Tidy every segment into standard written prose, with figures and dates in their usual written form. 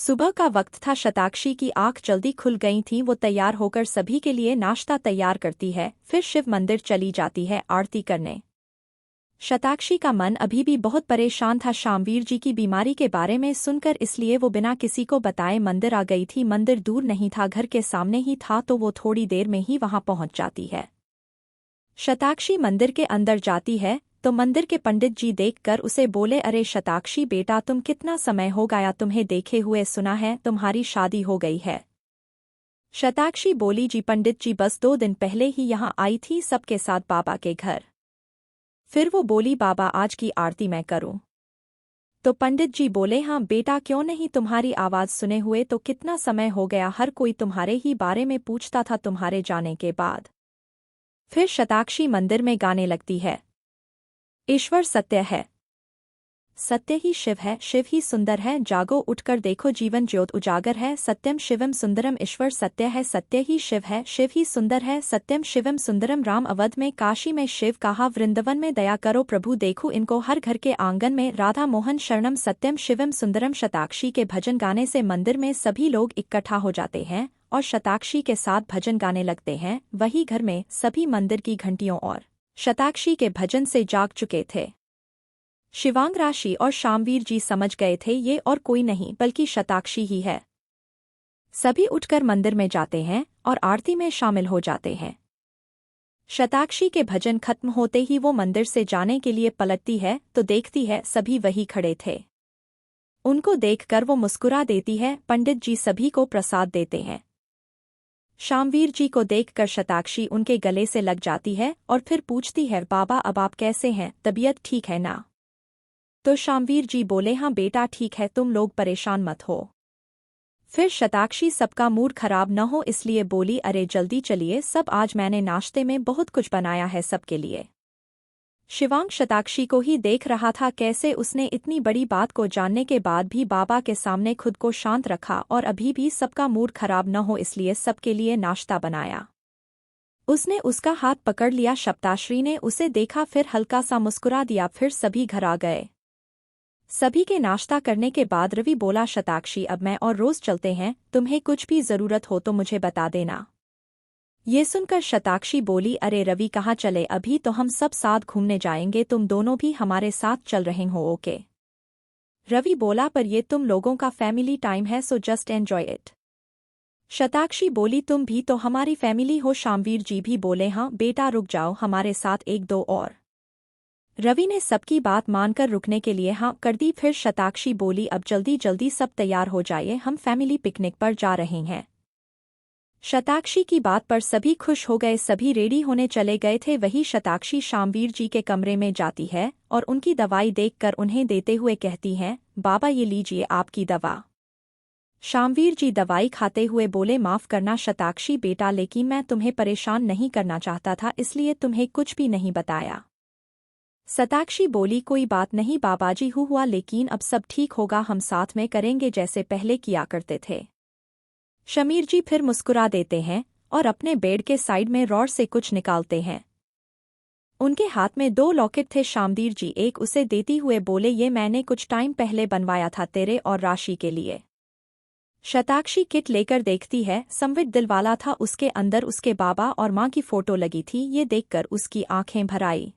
सुबह का वक्त था। शताक्षी की आंख जल्दी खुल गई थी। वो तैयार होकर सभी के लिए नाश्ता तैयार करती है, फिर शिव मंदिर चली जाती है आरती करने। शताक्षी का मन अभी भी बहुत परेशान था शामवीर जी की बीमारी के बारे में सुनकर, इसलिए वो बिना किसी को बताए मंदिर आ गई थी। मंदिर दूर नहीं था, घर के सामने ही था, तो वो थोड़ी देर में ही वहां पहुंच जाती है। शताक्षी मंदिर के अंदर जाती है तो मंदिर के पंडित जी देखकर उसे बोले, अरे शताक्षी बेटा, तुम कितना समय हो गया तुम्हें देखे हुए, सुना है तुम्हारी शादी हो गई है। शताक्षी बोली, जी पंडित जी, बस 2 दिन पहले ही यहाँ आई थी सबके साथ बाबा के घर। फिर वो बोली, बाबा आज की आरती मैं करूं? तो पंडित जी बोले, हाँ बेटा क्यों नहीं, तुम्हारी आवाज सुने हुए तो कितना समय हो गया, हर कोई तुम्हारे ही बारे में पूछता था तुम्हारे जाने के बाद। फिर शताक्षी मंदिर में गाने लगती है, ईश्वर सत्य है, सत्य ही शिव है, शिव ही सुंदर है, जागो उठकर देखो जीवन ज्योत उजागर है, सत्यम शिवम सुंदरम, ईश्वर सत्य है, सत्य ही शिव है, शिव ही सुंदर है, सत्यम शिवम सुंदरम। राम अवध में, काशी में शिव कहा, वृंदावन में दया करो प्रभु देखो इनको, हर घर के आंगन में राधा मोहन शरणम, सत्यम शिवम सुंदरम। शताक्षी के भजन गाने से मंदिर में सभी लोग इकट्ठा हो जाते हैं और शताक्षी के साथ भजन गाने लगते हैं। वही घर में सभी मंदिर की घंटियों और शताक्षी के भजन से जाग चुके थे। शिवांग, राशि और शामवीर जी समझ गए थे ये और कोई नहीं बल्कि शताक्षी ही है। सभी उठकर मंदिर में जाते हैं और आरती में शामिल हो जाते हैं। शताक्षी के भजन खत्म होते ही वो मंदिर से जाने के लिए पलटती है तो देखती है सभी वही खड़े थे। उनको देखकर वो मुस्कुरा देती है। पंडित जी सभी को प्रसाद देते हैं। शामवीर जी को देखकर शताक्षी उनके गले से लग जाती है और फिर पूछती है, बाबा अब आप कैसे हैं, तबीयत ठीक है ना? तो शामवीर जी बोले, हाँ बेटा ठीक है, तुम लोग परेशान मत हो। फिर शताक्षी सबका मूड खराब न हो इसलिए बोली, अरे जल्दी चलिए सब, आज मैंने नाश्ते में बहुत कुछ बनाया है सबके लिए। शिवांग शताक्षी को ही देख रहा था कैसे उसने इतनी बड़ी बात को जानने के बाद भी बाबा के सामने खुद को शांत रखा और अभी भी सबका मूड खराब न हो इसलिए सबके लिए नाश्ता बनाया। उसने उसका हाथ पकड़ लिया। शताक्षी ने उसे देखा, फिर हल्का सा मुस्कुरा दिया। फिर सभी घर आ गए। सभी के नाश्ता करने के बाद रवि बोला, शताक्षी अब मैं और रोज चलते हैं, तुम्हें कुछ भी जरूरत हो तो मुझे बता देना। ये सुनकर शताक्षी बोली, अरे रवि कहाँ चले, अभी तो हम सब साथ घूमने जाएंगे, तुम दोनों भी हमारे साथ चल रहे हो ओके? रवि बोला, पर ये तुम लोगों का फैमिली टाइम है so just enjoy it. Shatakshi बोली, तुम भी तो हमारी फैमिली हो। शामवीर जी भी बोले, हाँ बेटा रुक जाओ, हमारे साथ 1-2 और। रवि ने सबकी बात मानकर रुकने के लिए हाँ कर दी। फिर शताक्षी बोली, अब जल्दी जल्दी सब तैयार हो जाइए, हम फैमिली पिकनिक पर जा रहे हैं। शताक्षी की बात पर सभी खुश हो गए। सभी रेडी होने चले गए थे। वही शताक्षी शामवीर जी के कमरे में जाती है और उनकी दवाई देखकर उन्हें देते हुए कहती हैं, बाबा ये लीजिए आपकी दवा। शामवीर जी दवाई खाते हुए बोले, माफ करना शताक्षी बेटा, लेकिन मैं तुम्हें परेशान नहीं करना चाहता था इसलिए तुम्हें कुछ भी नहीं बताया। शताक्षी बोली, कोई बात नहीं बाबाजी, हुआ लेकिन अब सब ठीक होगा, हम साथ में करेंगे जैसे पहले किया करते थे। शमीर जी फिर मुस्कुरा देते हैं और अपने बेड के साइड में रॉड से कुछ निकालते हैं। उनके हाथ में 2 लॉकेट थे। शामवीर जी एक उसे देती हुए बोले, ये मैंने कुछ टाइम पहले बनवाया था तेरे और राशि के लिए। शताक्षी किट लेकर देखती है, संवित दिलवाला था उसके अंदर, उसके बाबा और माँ की फोटो लगी थी। ये देखकर उसकी आंखें भर आई।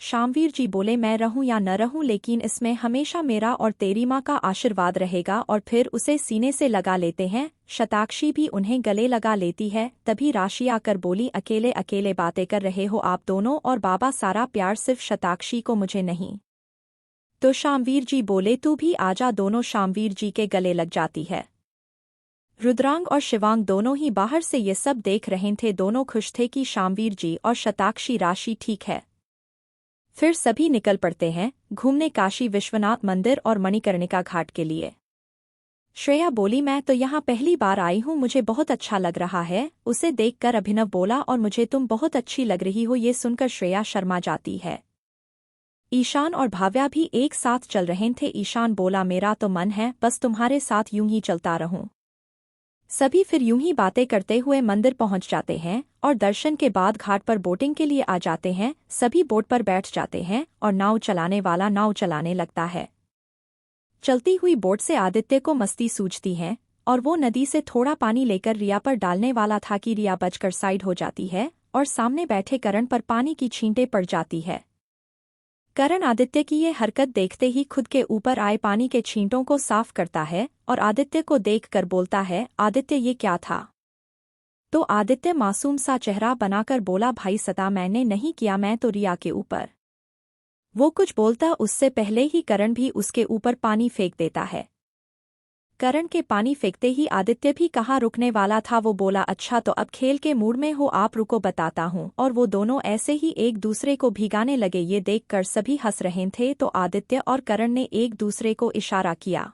शामवीर जी बोले, मैं रहूं या न रहूं लेकिन इसमें हमेशा मेरा और तेरी माँ का आशीर्वाद रहेगा, और फिर उसे सीने से लगा लेते हैं। शताक्षी भी उन्हें गले लगा लेती है। तभी राशि आकर बोली, अकेले अकेले बातें कर रहे हो आप दोनों, और बाबा सारा प्यार सिर्फ शताक्षी को मुझे नहीं। तो शामवीर जी बोले, तू भी आजा। दोनों शामवीर जी के गले लग जाती है। रुद्रांग और शिवांग दोनों ही बाहर से ये सब देख रहे थे। दोनों खुश थे कि शामवीर जी और शताक्षी राशि ठीक है। फिर सभी निकल पड़ते हैं घूमने काशी विश्वनाथ मंदिर और मणिकर्णिका घाट के लिए। श्रेया बोली, मैं तो यहाँ पहली बार आई हूँ, मुझे बहुत अच्छा लग रहा है। उसे देखकर अभिनव बोला, और मुझे तुम बहुत अच्छी लग रही हो। ये सुनकर श्रेया शर्मा जाती है। ईशान और भाव्या भी एक साथ चल रहे थे। ईशान बोला, मेरा तो मन है बस तुम्हारे साथ यूं ही चलता रहूं। सभी फिर यूं ही बातें करते हुए मंदिर पहुंच जाते हैं और दर्शन के बाद घाट पर बोटिंग के लिए आ जाते हैं। सभी बोट पर बैठ जाते हैं और नाव चलाने वाला नाव चलाने लगता है। चलती हुई बोट से आदित्य को मस्ती सूझती है और वो नदी से थोड़ा पानी लेकर रिया पर डालने वाला था कि रिया बचकर साइड हो जाती है और सामने बैठे करण पर पानी की छींटे पड़ जाती है। करण आदित्य की ये हरकत देखते ही खुद के ऊपर आए पानी के छींटों को साफ करता है और आदित्य को देखकर बोलता है, आदित्य ये क्या था? तो आदित्य मासूम सा चेहरा बनाकर बोला, भाई सता मैंने नहीं किया, मैं तो रिया के ऊपर। वो कुछ बोलता उससे पहले ही करण भी उसके ऊपर पानी फेंक देता है। करण के पानी फेंकते ही आदित्य भी कहाँ रुकने वाला था, वो बोला, अच्छा तो अब खेल के मूड में हो आप, रुको बताता हूँ। और वो दोनों ऐसे ही एक दूसरे को भिगाने लगे। ये देखकर सभी हंस रहे थे तो आदित्य और करण ने एक दूसरे को इशारा किया।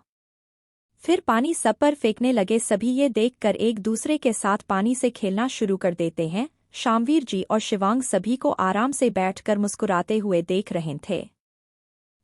फिर पानी सब पर फेंकने लगे। सभी ये देखकर एक दूसरे के साथ पानी से खेलना शुरू कर देते हैं। शामवीर जी और शिवांग सभी को आराम से बैठकर मुस्कुराते हुए देख रहे थे।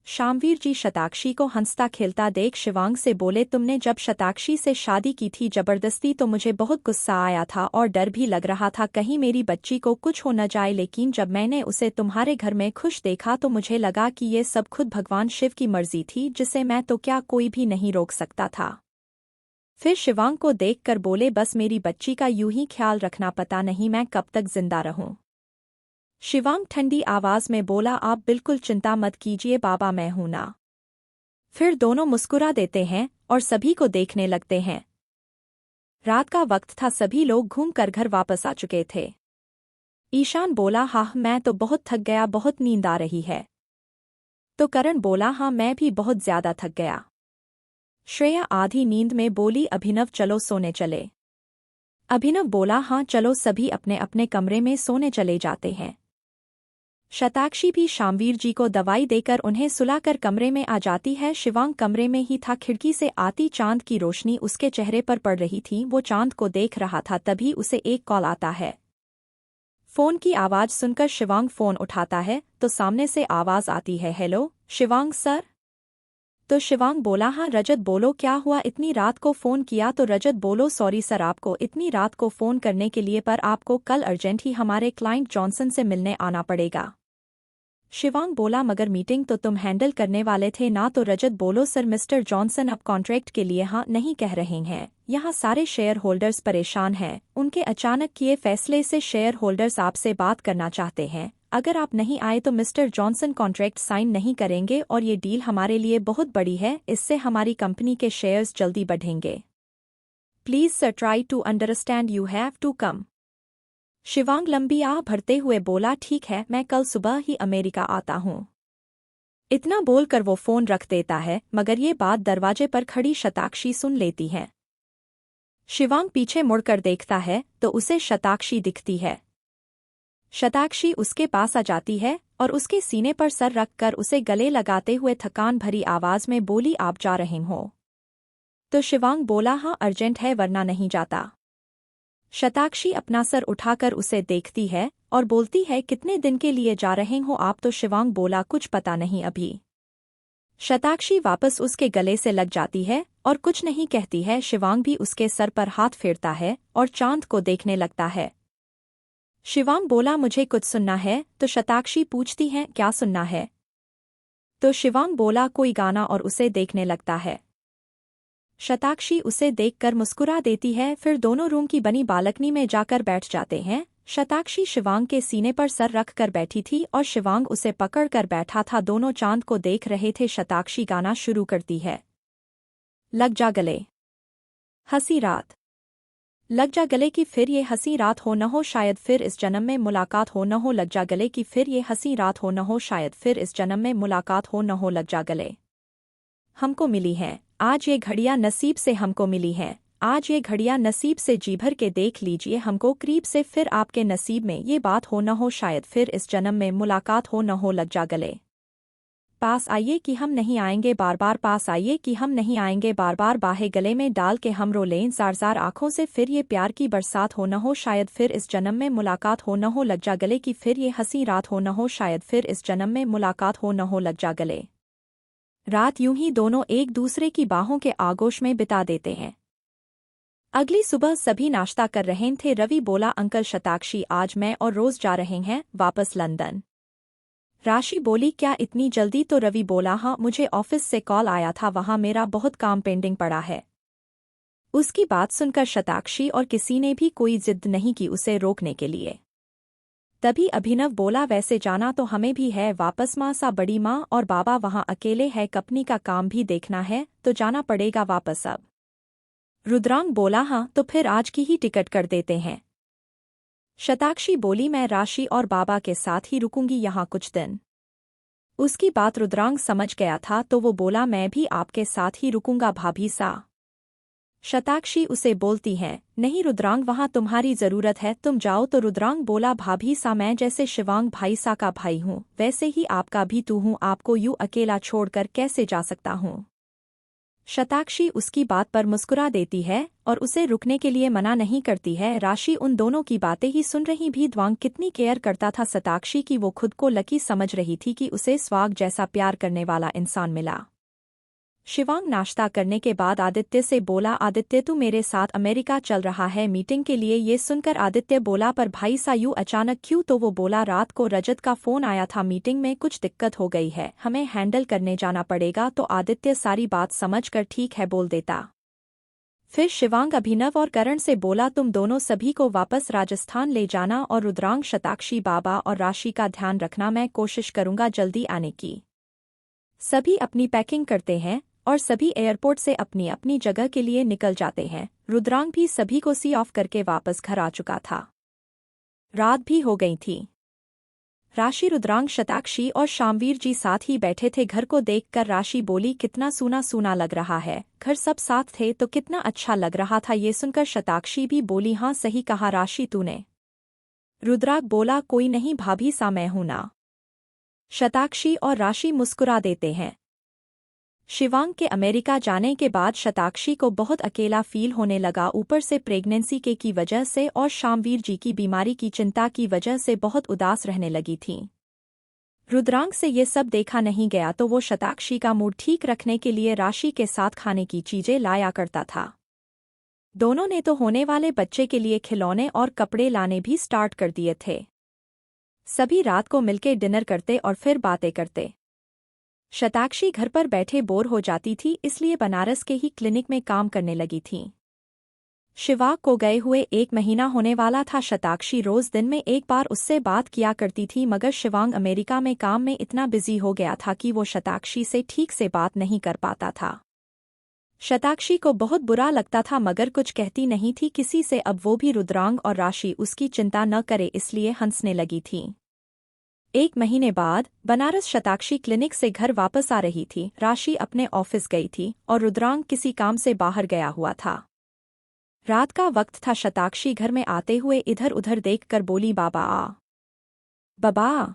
शामवीर जी शताक्षी को हंसता खेलता देख शिवांग से बोले, तुमने जब शताक्षी से शादी की थी जबरदस्ती तो मुझे बहुत गुस्सा आया था और डर भी लग रहा था कहीं मेरी बच्ची को कुछ हो न जाए, लेकिन जब मैंने उसे तुम्हारे घर में खुश देखा तो मुझे लगा कि ये सब खुद भगवान शिव की मर्जी थी, जिसे मैं तो क्या कोई भी नहीं रोक सकता था। फिर शिवांग को देखकर बोले, बस मेरी बच्ची का यूं ही ख्याल रखना, पता नहीं मैं कब तक जिंदा रहूं। शिवांग ठंडी आवाज में बोला, आप बिल्कुल चिंता मत कीजिए बाबा, मैं हूं ना। फिर दोनों मुस्कुरा देते हैं और सभी को देखने लगते हैं। रात का वक्त था, सभी लोग घूमकर घर वापस आ चुके थे। ईशान बोला, हाँ मैं तो बहुत थक गया, बहुत नींद आ रही है। तो करण बोला, हाँ मैं भी बहुत ज्यादा थक गया। श्रेया आधी नींद में बोली, अभिनव चलो सोने चले। अभिनव बोला, हाँ चलो, सभी अपने अपने कमरे में सोने चले जाते हैं। शताक्षी भी शामवीर जी को दवाई देकर उन्हें सुलाकर कमरे में आ जाती है। शिवांग कमरे में ही था, खिड़की से आती चांद की रोशनी उसके चेहरे पर पड़ रही थी। वो चांद को देख रहा था, तभी उसे एक कॉल आता है। फोन की आवाज सुनकर शिवांग फोन उठाता है तो सामने से आवाज आती है, हेलो शिवांग सर। तो शिवांग बोला, हाँ रजत बोलो, क्या हुआ, इतनी रात को फ़ोन किया? तो रजत बोलो, सॉरी सर आपको इतनी रात को फ़ोन करने के लिए, पर आपको कल अर्जेंट ही हमारे क्लाइंट जॉनसन से मिलने आना पड़ेगा। शिवांग बोला, मगर मीटिंग तो तुम हैंडल करने वाले थे ना? तो रजत बोलो, सर मिस्टर जॉनसन अब कॉन्ट्रैक्ट के लिए हाँ नहीं कह रहे हैं। यहाँ सारे शेयर होल्डर्स परेशान हैं, उनके अचानक किए फैसले से शेयर होल्डर्स आपसे बात करना चाहते हैं। अगर आप नहीं आए तो मिस्टर जॉनसन कॉन्ट्रैक्ट साइन नहीं करेंगे और ये डील हमारे लिए बहुत बड़ी है, इससे हमारी कंपनी के शेयर्स जल्दी बढ़ेंगे। Please sir try to understand, you have to come. Shivang लंबी आह भरते हुए बोला, ठीक है मैं कल सुबह ही अमेरिका आता हूँ। इतना बोलकर वो फोन रख देता है, मगर ये बात दरवाजे पर खड़ी शताक्षी सुन लेती है। शिवांग पीछे मुड़कर देखता है तो उसे शताक्षी दिखती है। शताक्षी उसके पास आ जाती है और उसके सीने पर सर रखकर उसे गले लगाते हुए थकान भरी आवाज में बोली, आप जा रहे हो? तो शिवांग बोला, हाँ अर्जेंट है वरना नहीं जाता। शताक्षी अपना सर उठाकर उसे देखती है और बोलती है, कितने दिन के लिए जा रहे हो आप? तो शिवांग बोला, कुछ पता नहीं अभी। शताक्षी वापस उसके गले से लग जाती है और कुछ नहीं कहती है। शिवांग भी उसके सर पर हाथ फेरता है और चांद को देखने लगता है। शिवांग बोला, मुझे कुछ सुनना है। तो शताक्षी पूछती है, क्या सुनना है? तो शिवांग बोला, कोई गाना, और उसे देखने लगता है। शताक्षी उसे देखकर मुस्कुरा देती है। फिर दोनों रूम की बनी बालकनी में जाकर बैठ जाते हैं। शताक्षी शिवांग के सीने पर सर रख कर बैठी थी और शिवांग उसे पकड़कर बैठा था। दोनों चांद को देख रहे थे। शताक्षी गाना शुरू करती है, लग जा गले, हंसी रात। लग जा गले की फिर ये हंसी रात हो न हो, शायद फिर इस जन्म में मुलाकात हो न हो। लग जा गले की फिर ये हंसी रात हो न हो, शायद फिर इस जन्म में मुलाकात हो न हो। लग जा गले, हमको मिली हैं आज ये घड़ियां, नसीब से हमको मिली हैं आज ये घड़ियां, नसीब से जी भर के देख लीजिए हमको करीब से, फिर आपके नसीब में ये बात हो न हो, शायद फिर इस जन्म में मुलाकात हो न हो। लग जा गले, पास आइए कि हम नहीं आएंगे बार बार, पास आइए कि हम नहीं आएंगे बार बार। बाहे गले में डाल के हम रो लें जार जार आंखों से, फिर ये प्यार की बरसात हो न हो, शायद फिर इस जन्म में मुलाकात हो न हो। लग जा गले की फिर ये हंसी रात हो न हो, शायद फिर इस जन्म में मुलाकात हो न हो। लग जा गले। रात यूं ही दोनों एक दूसरे की बाहों के आगोश में बिता देते हैं। अगली सुबह सभी नाश्ता कर रहे थे। रवि बोला, अंकल शताक्षी आज मैं और रोज जा रहे हैं वापस लंदन। राशि बोली, क्या इतनी जल्दी? तो रवि बोला, हाँ, मुझे ऑफिस से कॉल आया था, वहाँ मेरा बहुत काम पेंडिंग पड़ा है। उसकी बात सुनकर शताक्षी और किसी ने भी कोई जिद नहीं की उसे रोकने के लिए। तभी अभिनव बोला, वैसे जाना तो हमें भी है वापस, माँ सा बड़ी माँ और बाबा वहाँ अकेले है, कंपनी का काम भी देखना है, तो जाना पड़ेगा वापस अब। रुद्रांग बोला, हाँ, तो फिर आज की ही टिकट कर देते हैं। शताक्षी बोली, मैं राशि और बाबा के साथ ही रुकूंगी यहाँ कुछ दिन। उसकी बात रुद्रांग समझ गया था तो वो बोला, मैं भी आपके साथ ही रुकूंगा भाभी सा। शताक्षी उसे बोलती है, नहीं रुद्रांग, वहाँ तुम्हारी जरूरत है, तुम जाओ। तो रुद्रांग बोला, भाभी सा, मैं जैसे शिवांग भाई सा का भाई हूँ वैसे ही आपका भी तू हूँ, आपको यूं अकेला छोड़कर कैसे जा सकता हूँ। शताक्षी उसकी बात पर मुस्कुरा देती है और उसे रुकने के लिए मना नहीं करती है। राशि उन दोनों की बातें ही सुन रही भी द्वांग कितनी केयर करता था शताक्षी की, वो खुद को लकी समझ रही थी कि उसे स्वाग जैसा प्यार करने वाला इंसान मिला। शिवांग नाश्ता करने के बाद आदित्य से बोला, आदित्य तू मेरे साथ अमेरिका चल रहा है मीटिंग के लिए। ये सुनकर आदित्य बोला, पर भाई सा यूं अचानक क्यों? तो वो बोला, रात को रजत का फोन आया था, मीटिंग में कुछ दिक्कत हो गई है, हमें हैंडल करने जाना पड़ेगा। तो आदित्य सारी बात समझकर ठीक है बोल देता। फिर शिवांग अभिनव और करण से बोला, तुम दोनों सभी को वापस राजस्थान ले जाना और रुद्रांग, शताक्षी, बाबा और राशि का ध्यान रखना, मैं कोशिश करूंगा जल्दी आने की। सभी अपनी पैकिंग करते हैं और सभी एयरपोर्ट से अपनी अपनी जगह के लिए निकल जाते हैं। रुद्रांग भी सभी को सी ऑफ करके वापस घर आ चुका था। रात भी हो गई थी। राशि, रुद्रांग, शताक्षी और शामवीर जी साथ ही बैठे थे। घर को देखकर राशि बोली, कितना सूना सूना लग रहा है, घर सब साथ थे तो कितना अच्छा लग रहा था। ये सुनकर शताक्षी भी बोली, हाँ सही कहा राशि तूने। रुद्रांग बोला, कोई नहीं भाभी सा, मैं हूं ना। शताक्षी और राशि मुस्कुरा देते हैं। शिवांग के अमेरिका जाने के बाद शताक्षी को बहुत अकेला फील होने लगा, ऊपर से प्रेगनेंसी के की वजह से और शामवीर जी की बीमारी की चिंता की वजह से बहुत उदास रहने लगी थी। रुद्रांग से ये सब देखा नहीं गया तो वो शताक्षी का मूड ठीक रखने के लिए राशि के साथ खाने की चीजें लाया करता था। दोनों ने तो होने वाले बच्चे के लिए खिलौने और कपड़े लाने भी स्टार्ट कर दिए थे। सभी रात को मिलकर डिनर करते और फिर बातें करते। शताक्षी घर पर बैठे बोर हो जाती थी, इसलिए बनारस के ही क्लिनिक में काम करने लगी थी। शिवांग को गए हुए 1 महीना होने वाला था। शताक्षी रोज दिन में एक बार उससे बात किया करती थी, मगर शिवांग अमेरिका में काम में इतना बिजी हो गया था कि वो शताक्षी से ठीक से बात नहीं कर पाता था। शताक्षी को बहुत बुरा लगता था मगर कुछ कहती नहीं थी किसी से। अब वो भी रुद्रांग और राशि उसकी चिंता न करे इसलिए हंसने लगी थी। 1 महीने बाद बनारस शताक्षी क्लिनिक से घर वापस आ रही थी। राशि अपने ऑफिस गई थी और रुद्रांग किसी काम से बाहर गया हुआ था। रात का वक्त था। शताक्षी घर में आते हुए इधर उधर देखकर बोली, बाबा आ। बाबा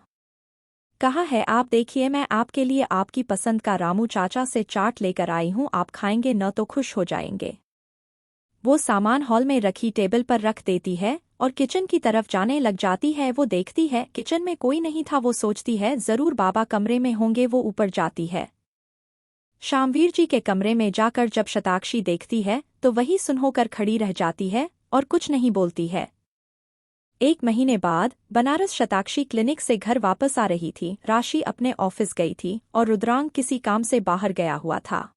कहाँ है आप? देखिए, मैं आपके लिए आपकी पसंद का रामू चाचा से चाट लेकर आई हूँ, आप खाएंगे न तो खुश हो जाएंगे। वो सामान हॉल में रखी टेबल पर रख देती है और किचन की तरफ जाने लग जाती है। वो देखती है किचन में कोई नहीं था। वो सोचती है जरूर बाबा कमरे में होंगे। वो ऊपर जाती है। शामवीर जी के कमरे में जाकर जब शताक्षी देखती है तो वही सुन होकर खड़ी रह जाती है और कुछ नहीं बोलती है। 1 महीने बाद बनारस शताक्षी क्लिनिक से घर वापस आ रही थी। राशि अपने ऑफिस गई थी और रुद्रांग किसी काम से बाहर गया हुआ था।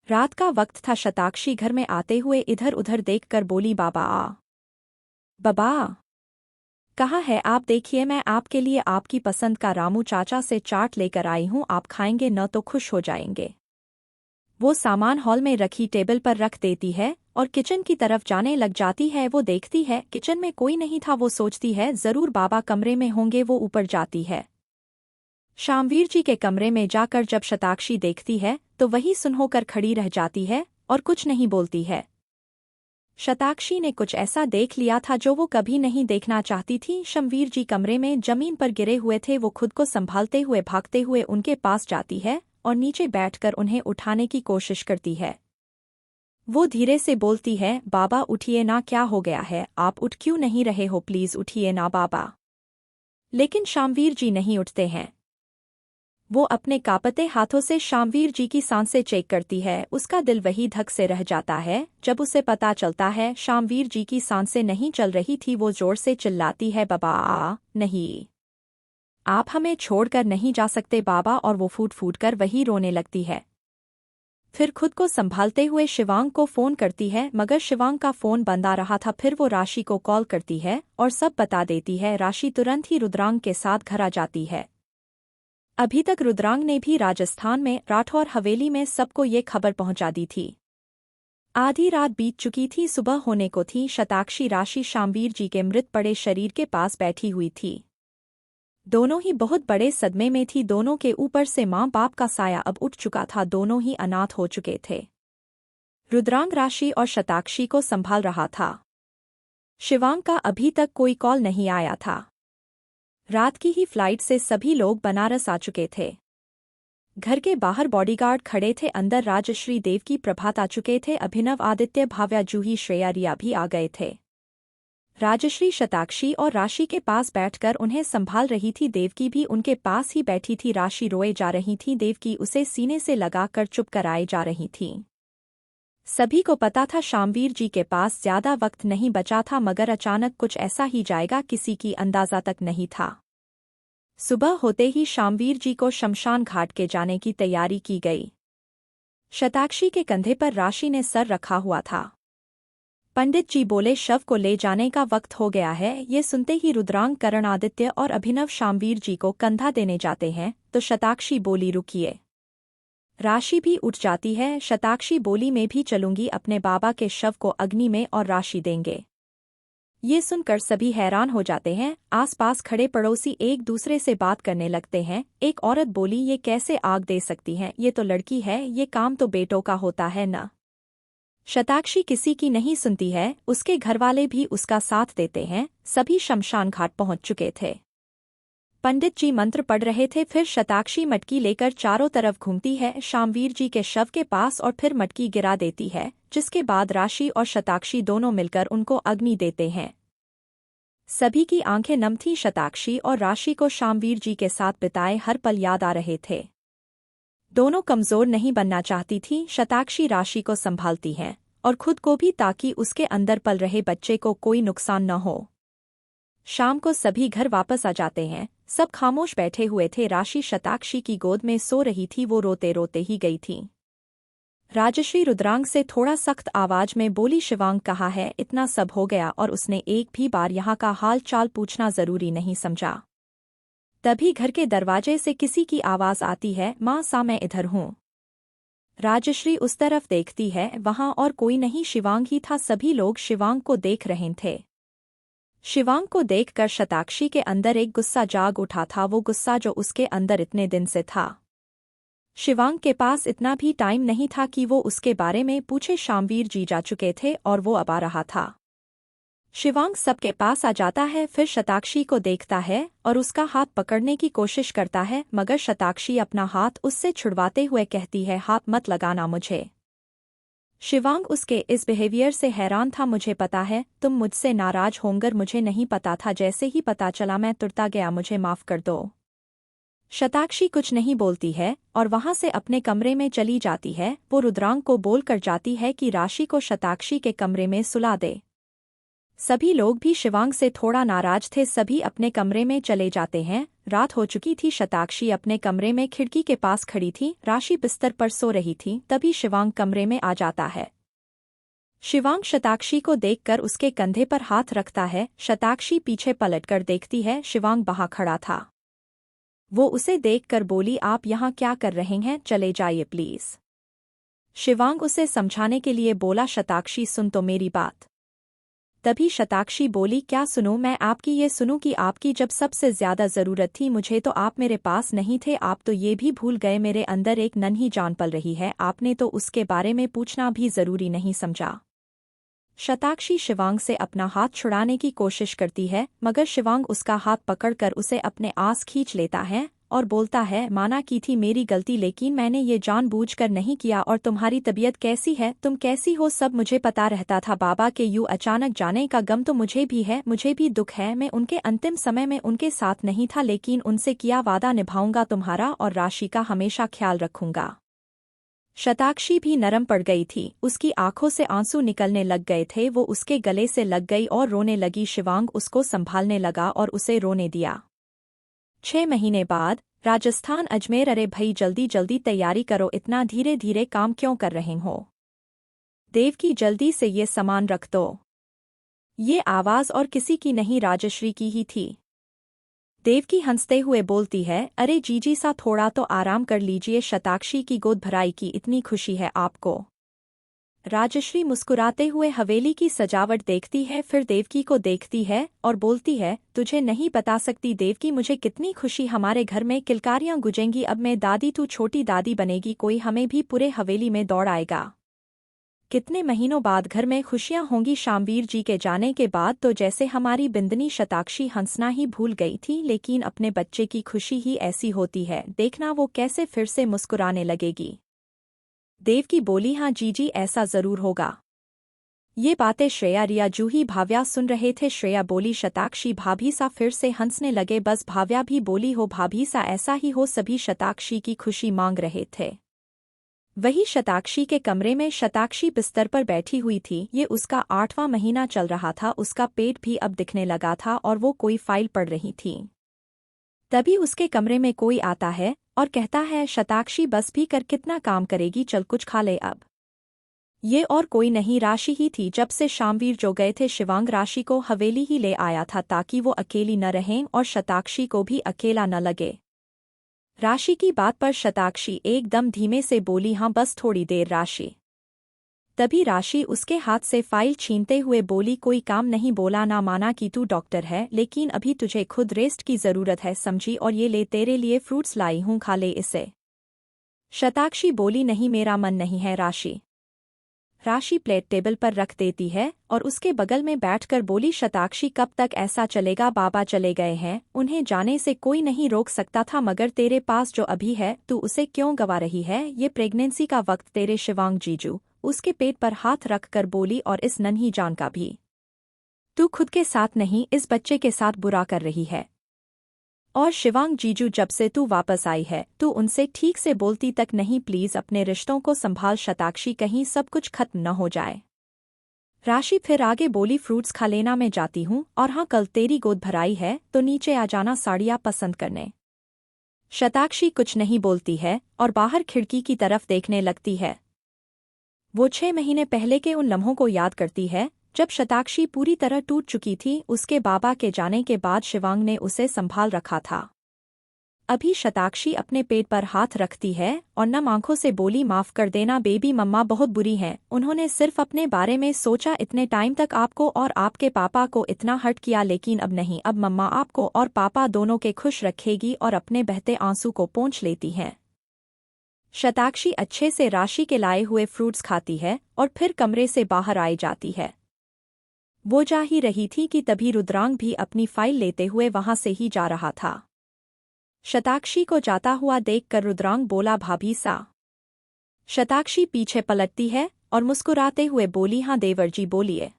रात का वक्त था। शताक्षी घर में आते हुए इधर उधर देखकर बोली, बाबा आ। बाबा कहाँ है आप? देखिए, मैं आपके लिए आपकी पसंद का रामू चाचा से चाट लेकर आई हूँ, आप खाएंगे न तो खुश हो जाएंगे। वो सामान हॉल में रखी टेबल पर रख देती है और किचन की तरफ जाने लग जाती है। वो देखती है किचन में कोई नहीं था। वो सोचती है जरूर बाबा कमरे में होंगे। वो ऊपर जाती है। शामवीर जी के कमरे में जाकर जब शताक्षी देखती है तो वही सुन होकर खड़ी रह जाती है और कुछ नहीं बोलती है। शताक्षी ने कुछ ऐसा देख लिया था जो वो कभी नहीं देखना चाहती थी। शामवीर जी कमरे में जमीन पर गिरे हुए थे। वो खुद को संभालते हुए भागते हुए उनके पास जाती है और नीचे बैठकर उन्हें उठाने की कोशिश करती है। वो धीरे से बोलती है, बाबा उठिए ना, क्या हो गया है? आप उठ क्यों नहीं रहे हो? प्लीज उठिए ना बाबा। लेकिन शामवीर जी नहीं उठते हैं। वो अपने कांपते हाथों से शामवीर जी की सांसें चेक करती है। उसका दिल वही धक से रह जाता है जब उसे पता चलता है शामवीर जी की सांसें नहीं चल रही थी। वो जोर से चिल्लाती है, बाबा आ नहीं आप हमें छोड़कर नहीं जा सकते बाबा, और वो फूट फूट कर वही रोने लगती है। फिर खुद को संभालते हुए शिवांग को फ़ोन करती है, मगर शिवांग का फ़ोन बंद आ रहा था। फिर वो राशि को कॉल करती है और सब बता देती है। राशि तुरंत ही रुद्रांग के साथ घर आ जाती है। अभी तक रुद्रांग ने भी राजस्थान में राठौर हवेली में सबको ये खबर पहुंचा दी थी। आधी रात बीत चुकी थी, सुबह होने को थी। शताक्षी राशि शामवीर जी के मृत पड़े शरीर के पास बैठी हुई थी। दोनों ही बहुत बड़े सदमे में थी। दोनों के ऊपर से माँ बाप का साया अब उठ चुका था। दोनों ही अनाथ हो चुके थे। रुद्रांग राशि और शताक्षी को संभाल रहा था। शिवांग का अभी तक कोई कॉल नहीं आया था। रात की ही फ्लाइट से सभी लोग बनारस आ चुके थे। घर के बाहर बॉडीगार्ड खड़े थे। अंदर राजश्री, देवकी, प्रभात आ चुके थे। अभिनव, आदित्य, भाव्या, जूही, श्रेया, रिया भी आ गए थे। राजश्री शताक्षी और राशि के पास बैठकर उन्हें संभाल रही थी। देवकी भी उनके पास ही बैठी थी। राशि रोए जा रही थी। देवकी उसे सीने से लगाकर चुप कराए जा रही थी। सभी को पता था शामवीर जी के पास ज्यादा वक्त नहीं बचा था, मगर अचानक कुछ ऐसा ही जाएगा, किसी की अंदाजा तक नहीं था। सुबह होते ही शामवीर जी को शमशान घाट के जाने की तैयारी की गई। शताक्षी के कंधे पर राशि ने सर रखा हुआ था। पंडित जी बोले, शव को ले जाने का वक्त हो गया है। ये सुनते ही रुद्रांग, करण, आदित्य और अभिनव शामवीर जी को कंधा देने जाते हैं तो शताक्षी बोली, रुकिए। राशि भी उठ जाती है। शताक्षी बोली, मैं भी चलूंगी, अपने बाबा के शव को अग्नि में और राशि देंगे। ये सुनकर सभी हैरान हो जाते हैं। आसपास खड़े पड़ोसी एक दूसरे से बात करने लगते हैं। एक औरत बोली, ये कैसे आग दे सकती हैं, ये तो लड़की है, ये काम तो बेटों का होता है न। शताक्षी किसी की नहीं सुनती है। उसके घरवाले भी उसका साथ देते हैं। सभी शमशान घाट पहुंच चुके थे। पंडित जी मंत्र पढ़ रहे थे। फिर शताक्षी मटकी लेकर चारों तरफ घूमती है शामवीर जी के शव के पास और फिर मटकी गिरा देती है, जिसके बाद राशि और शताक्षी दोनों मिलकर उनको अग्नि देते हैं। सभी की आंखें नम थीं। शताक्षी और राशि को शामवीर जी के साथ बिताए हर पल याद आ रहे थे। दोनों कमजोर नहीं बनना चाहती थी। शताक्षी राशि को संभालती है और खुद को भी, ताकि उसके अंदर पल रहे बच्चे को कोई नुकसान न हो। शाम को सभी घर वापस आ जाते हैं। सब खामोश बैठे हुए थे। राशि शताक्षी की गोद में सो रही थी। वो रोते रोते ही गई थी। राजश्री रुद्रांग से थोड़ा सख्त आवाज में बोली, शिवांग कहाँ है? इतना सब हो गया और उसने एक भी बार यहाँ का हाल चाल पूछना जरूरी नहीं समझा। तभी घर के दरवाजे से किसी की आवाज आती है, माँ सा, मैं इधर हूँ। राजश्री उस तरफ देखती है, वहां और कोई नहीं, शिवांग ही था। सभी लोग शिवांग को देख रहे थे। शिवांग को देखकर शताक्षी के अंदर एक गुस्सा जाग उठा था। वो गुस्सा जो उसके अंदर इतने दिन से था। शिवांग के पास इतना भी टाइम नहीं था कि वो उसके बारे में पूछे। शामवीर जी जा चुके थे और वो अब आ रहा था। शिवांग सबके पास आ जाता है, फिर शताक्षी को देखता है और उसका हाथ पकड़ने की कोशिश करता है, मगर शताक्षी अपना हाथ उससे छुड़वाते हुए कहती है, हाथ मत लगाना मुझे। शिवांग उसके इस बिहेवियर से हैरान था। मुझे पता है तुम मुझसे नाराज होंगे, मुझे नहीं पता था, जैसे ही पता चला मैं तुरता गया, मुझे माफ कर दो। शताक्षी कुछ नहीं बोलती है और वहां से अपने कमरे में चली जाती है। वो रुद्रांग को बोलकर जाती है कि राशि को शताक्षी के कमरे में सुला दे। सभी लोग भी शिवांग से थोड़ा नाराज थे। सभी अपने कमरे में चले जाते हैं। रात हो चुकी थी। शताक्षी अपने कमरे में खिड़की के पास खड़ी थी। राशि बिस्तर पर सो रही थी। तभी शिवांग कमरे में आ जाता है। शिवांग शताक्षी को देखकर उसके कंधे पर हाथ रखता है। शताक्षी पीछे पलटकर देखती है। शिवांग वहां खड़ा था। वो उसे देखकर बोली, आप यहाँ क्या कर रहे हैं? चले जाइए प्लीज। शिवांग उसे समझाने के लिए बोला, शताक्षी सुन तो मेरी बात। तभी शताक्षी बोली, क्या सुनूं? मैं आपकी ये सुनूं कि आपकी जब सबसे ज्यादा जरूरत थी मुझे तो आप मेरे पास नहीं थे। आप तो ये भी भूल गए मेरे अंदर एक नन्ही जान पल रही है, आपने तो उसके बारे में पूछना भी जरूरी नहीं समझा। शताक्षी शिवांग से अपना हाथ छुड़ाने की कोशिश करती है, मगर शिवांग उसका हाथ पकड़कर उसे अपने आस खींच लेता है और बोलता है, माना की थी मेरी गलती, लेकिन मैंने ये जानबूझकर नहीं किया। और तुम्हारी तबीयत कैसी है? तुम कैसी हो? सब मुझे पता रहता था। बाबा के यूं अचानक जाने का गम तो मुझे भी है, मुझे भी दुख है। मैं उनके अंतिम समय में उनके साथ नहीं था, लेकिन उनसे किया वादा निभाऊंगा, तुम्हारा और राशि का हमेशा ख्याल रखूंगा। शताक्षी भी नरम पड़ गई थी। उसकी आंखों से आंसू निकलने लग गए थे। वो उसके गले से लग गई और रोने लगी। शिवांग उसको संभालने लगा और उसे रोने दिया। 6 महीने बाद राजस्थान अजमेर। अरे भई जल्दी जल्दी तैयारी करो, इतना धीरे धीरे काम क्यों कर रहे हो? देव की जल्दी से ये सामान रख दो। ये आवाज़ और किसी की नहीं, राजश्री की ही थी। देवकी हंसते हुए बोलती है, अरे जीजी सा थोड़ा तो आराम कर लीजिए, शताक्षी की गोद भराई की इतनी खुशी है आपको। राजश्री मुस्कुराते हुए हवेली की सजावट देखती है, फिर देवकी को देखती है और बोलती है, तुझे नहीं बता सकती देवकी मुझे कितनी खुशी, हमारे घर में किलकारियां गुजेंगी, अब मैं दादी तू छोटी दादी बनेगी, कोई हमें भी पूरे हवेली में दौड़ आएगा। कितने महीनों बाद घर में खुशियां होंगी। शामवीर जी के जाने के बाद तो जैसे हमारी बिंदनी शताक्षी हंसना ही भूल गई थी, लेकिन अपने बच्चे की खुशी ही ऐसी होती है, देखना वो कैसे फिर से मुस्कुराने लगेगी। देवकी बोली, हाँ जीजी ऐसा जरूर होगा। ये बातें श्रेया, रिया, जूही, भाव्या सुन रहे थे। श्रेया बोली, शताक्षी भाभी सा फिर से हंसने लगे। बस भाव्या भी बोली, हो भाभी सा ऐसा ही हो, सभी शताक्षी की खुशी मांग रहे थे। वही शताक्षी के कमरे में शताक्षी बिस्तर पर बैठी हुई थी। ये उसका 8वां महीना चल रहा था, उसका पेट भी अब दिखने लगा था और वो कोई फाइल पढ़ रही थी। तभी उसके कमरे में कोई आता है और कहता है, शताक्षी बस भी कर, कितना काम करेगी, चल कुछ खा ले अब। ये और कोई नहीं, राशि ही थी। जब से शामवीर जो गए थे, शिवांग राशि को हवेली ही ले आया था ताकि वो अकेली न रहें और शताक्षी को भी अकेला न लगे। राशि की बात पर शताक्षी एकदम धीमे से बोली, हाँ बस थोड़ी देर राशि। तभी राशि उसके हाथ से फाइल छीनते हुए बोली, कोई काम नहीं, बोला ना माना कि तू डॉक्टर है, लेकिन अभी तुझे खुद रेस्ट की जरूरत है समझी, और ये ले तेरे लिए फ्रूट्स लाई हूँ, खा ले इसे। शताक्षी बोली, नहीं मेरा मन नहीं है राशि। राशि प्लेट टेबल पर रख देती है और उसके बगल में बैठकर बोली, शताक्षी कब तक ऐसा चलेगा, बाबा चले गए हैं, उन्हें जाने से कोई नहीं रोक सकता था, मगर तेरे पास जो अभी है तू उसे क्यों गवा रही है, ये प्रेगनेंसी का वक्त तेरे। शिवांग जीजू उसके पेट पर हाथ रखकर बोली, और इस नन्ही जान का भी तू खुद के साथ नहीं इस बच्चे के साथ बुरा कर रही है। और शिवांग जीजू जब से तू वापस आई है तू उनसे ठीक से बोलती तक नहीं, प्लीज अपने रिश्तों को संभाल शताक्षी, कहीं सब कुछ खत्म न हो जाए। राशि फिर आगे बोली, फ्रूट्स खा लेना, मैं जाती हूँ, और हाँ कल तेरी गोद भराई है तो नीचे आ जाना साड़ियाँ पसंद करने। शताक्षी कुछ नहीं बोलती है और बाहर खिड़की की तरफ देखने लगती है। वो 6 महीने पहले के उन लम्हों को याद करती है जब शताक्षी पूरी तरह टूट चुकी थी। उसके बाबा के जाने के बाद शिवांग ने उसे संभाल रखा था। अभी शताक्षी अपने पेट पर हाथ रखती है और नम आंखों से बोली, माफ कर देना बेबी, मम्मा बहुत बुरी हैं, उन्होंने सिर्फ अपने बारे में सोचा, इतने टाइम तक आपको और आपके पापा को इतना हर्ट किया, लेकिन अब नहीं, अब मम्मा आपको और पापा दोनों के खुश रखेगी, और अपने बहते आंसू को पोंछ लेती हैं। शताक्षी अच्छे से राशि के लाए हुए फ्रूट्स खाती है और फिर कमरे से बाहर आई जाती है। वो जा ही रही थी कि तभी रुद्रांग भी अपनी फाइल लेते हुए वहां से ही जा रहा था। शताक्षी को जाता हुआ देखकर रुद्रांग बोला, भाभी सा। शताक्षी पीछे पलटती है और मुस्कुराते हुए बोली, हाँ देवर जी बोलिए।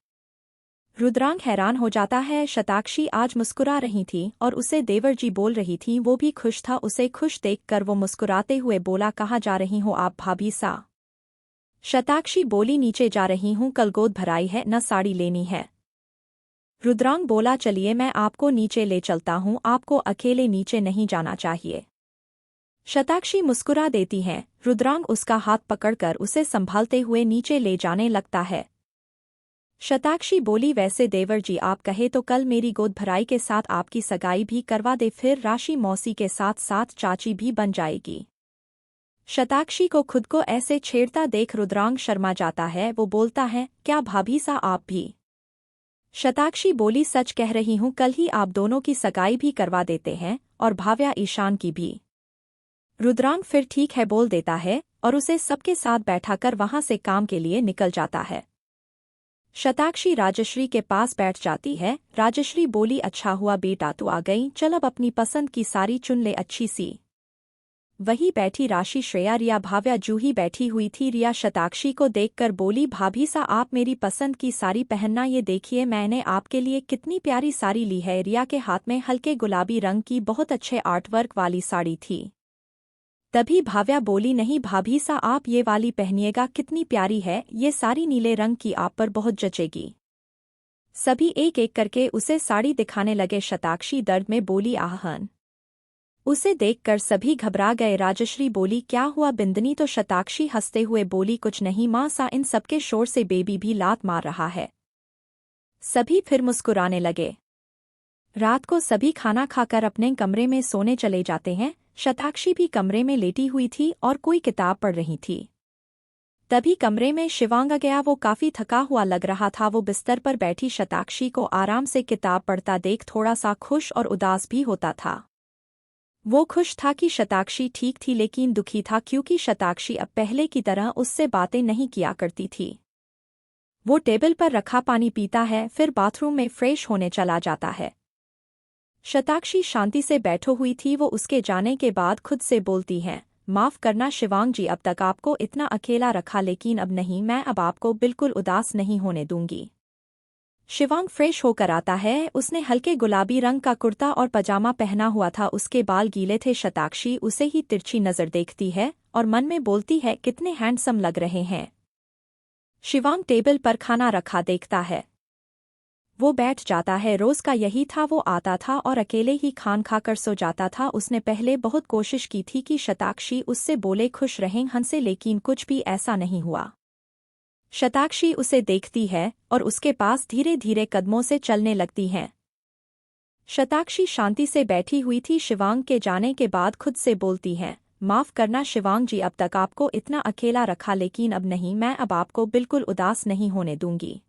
रुद्रांग हैरान हो जाता है, शताक्षी आज मुस्कुरा रही थी और उसे देवर जी बोल रही थी, वो भी खुश था। उसे खुश देखकर वो मुस्कुराते हुए बोला, कहाँ जा रही हो आप भाभी सा? शताक्षी बोली, नीचे जा रही हूँ, कल गोद भराई है न, साड़ी लेनी है। रुद्रांग बोला, चलिए मैं आपको नीचे ले चलता हूँ, आपको अकेले नीचे नहीं जाना चाहिए। शताक्षी मुस्कुरा देती हैं। रुद्रांग उसका हाथ पकड़कर उसे संभालते हुए नीचे ले जाने लगता है। शताक्षी बोली, वैसे देवर जी आप कहे तो कल मेरी गोद भराई के साथ आपकी सगाई भी करवा दे, फिर राशि मौसी के साथ साथ चाची भी बन जाएगी। शताक्षी को खुद को ऐसे छेड़ता देख रुद्रांग शर्मा जाता है। वो बोलता है, क्या भाभी सा आप भी? शताक्षी बोली, सच कह रही हूँ, कल ही आप दोनों की सगाई भी करवा देते हैं और भाव्या ईशान की भी। रुद्रांग फिर ठीक है बोल देता है और उसे सबके साथ बैठाकर वहां से काम के लिए निकल जाता है। शताक्षी राजश्री के पास बैठ जाती है। राजश्री बोली, अच्छा हुआ बेटा तू आ गई, चल अब अपनी पसंद की साड़ी चुन ले अच्छी सी। वही बैठी राशि, श्रेया, रिया, भाव्या, जूही बैठी हुई थी। रिया शताक्षी को देखकर बोली, भाभी सा आप मेरी पसंद की साड़ी पहनना, ये देखिए मैंने आपके लिए कितनी प्यारी साड़ी ली है। रिया के हाथ में हल्के गुलाबी रंग की बहुत अच्छे आर्टवर्क वाली साड़ी थी। तभी भाव्या बोली, नहीं भाभी सा आप ये वाली पहनिएगा, कितनी प्यारी है, ये साड़ी नीले रंग की आप पर बहुत जचेगी। सभी एक एक करके उसे साड़ी दिखाने लगे। शताक्षी दर्द में बोली, आहन। उसे देखकर सभी घबरा गए। राजश्री बोली, क्या हुआ बिंदनी? तो शताक्षी हंसते हुए बोली, कुछ नहीं माँ सा, इन सबके शोर से बेबी भी लात मार रहा है। सभी फिर मुस्कुराने लगे। रात को सभी खाना खाकर अपने कमरे में सोने चले जाते हैं। शताक्षी भी कमरे में लेटी हुई थी और कोई किताब पढ़ रही थी। तभी कमरे में शिवांग आ गया। वो काफी थका हुआ लग रहा था। वो बिस्तर पर बैठी शताक्षी को आराम से किताब पढ़ता देख थोड़ा सा खुश और उदास भी होता था। वो खुश था कि शताक्षी ठीक थी, लेकिन दुखी था क्योंकि शताक्षी अब पहले की तरह उससे बातें नहीं किया करती थी। वो टेबल पर रखा पानी पीता है, फिर बाथरूम में फ्रेश होने चला जाता है। शताक्षी शांति से बैठो हुई थी। वो उसके जाने के बाद खुद से बोलती है, माफ करना शिवांग जी, अब तक आपको इतना अकेला रखा, लेकिन अब नहीं, मैं अब आपको बिल्कुल उदास नहीं होने दूंगी। शिवांग फ्रेश होकर आता है। उसने हल्के गुलाबी रंग का कुर्ता और पजामा पहना हुआ था। उसके बाल गीले थे। शताक्षी उसे ही तिरछी नजर देखती है और मन में बोलती है, कितने हैंडसम लग रहे हैं। शिवांग टेबल पर खाना रखा देखता है। वो बैठ जाता है। रोज का यही था, वो आता था और अकेले ही खान खाकर सो जाता था। उसने पहले बहुत कोशिश की थी कि शताक्षी उससे बोले, खुश रहें, हंसे, लेकिन कुछ भी ऐसा नहीं हुआ। शताक्षी उसे देखती है और उसके पास धीरे धीरे कदमों से चलने लगती है। शताक्षी शांति से बैठी हुई थी। शिवांग के जाने के बाद खुद से बोलती है, माफ करना शिवांग जी, अब तक आपको इतना अकेला रखा, लेकिन अब नहीं, मैं अब आपको बिल्कुल उदास नहीं होने दूंगी।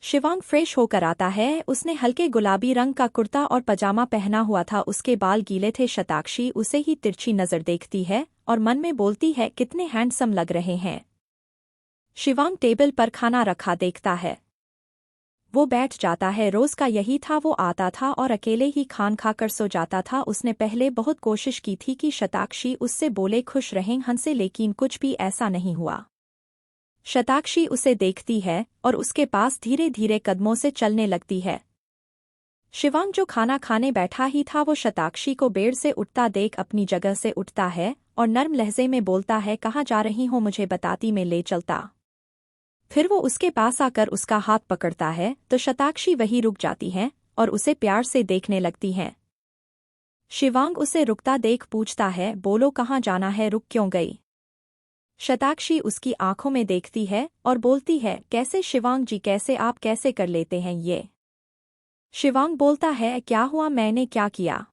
शिवांग फ्रेश होकर आता है। उसने हल्के गुलाबी रंग का कुर्ता और पजामा पहना हुआ था। उसके बाल गीले थे। शताक्षी उसे ही तिरछी नजर देखती है और मन में बोलती है, कितने हैंडसम लग रहे हैं। शिवांग टेबल पर खाना रखा देखता है। वो बैठ जाता है। रोज का यही था, वो आता था और अकेले ही खान खाकर सो जाता था। उसने पहले बहुत कोशिश की थी कि शताक्षी उससे बोले, खुश रहें, हंसे, लेकिन कुछ भी ऐसा नहीं हुआ। शताक्षी उसे देखती है और उसके पास धीरे धीरे कदमों से चलने लगती है। शिवांग जो खाना खाने बैठा ही था, वो शताक्षी को बेड से उठता देख अपनी जगह से उठता है और नर्म लहजे में बोलता है, कहाँ जा रही हो, मुझे बताती, मैं ले चलता। फिर वो उसके पास आकर उसका हाथ पकड़ता है तो शताक्षी वहीं रुक जाती है और उसे प्यार से देखने लगती है। शिवांग उसे रुकता देख पूछता है, बोलो कहाँ जाना है, रुक क्यों गई? शताक्षी उसकी आंखों में देखती है और बोलती है, कैसे शिवांग जी, कैसे आप कैसे कर लेते हैं ये? शिवांग बोलता है, क्या हुआ, मैंने क्या किया?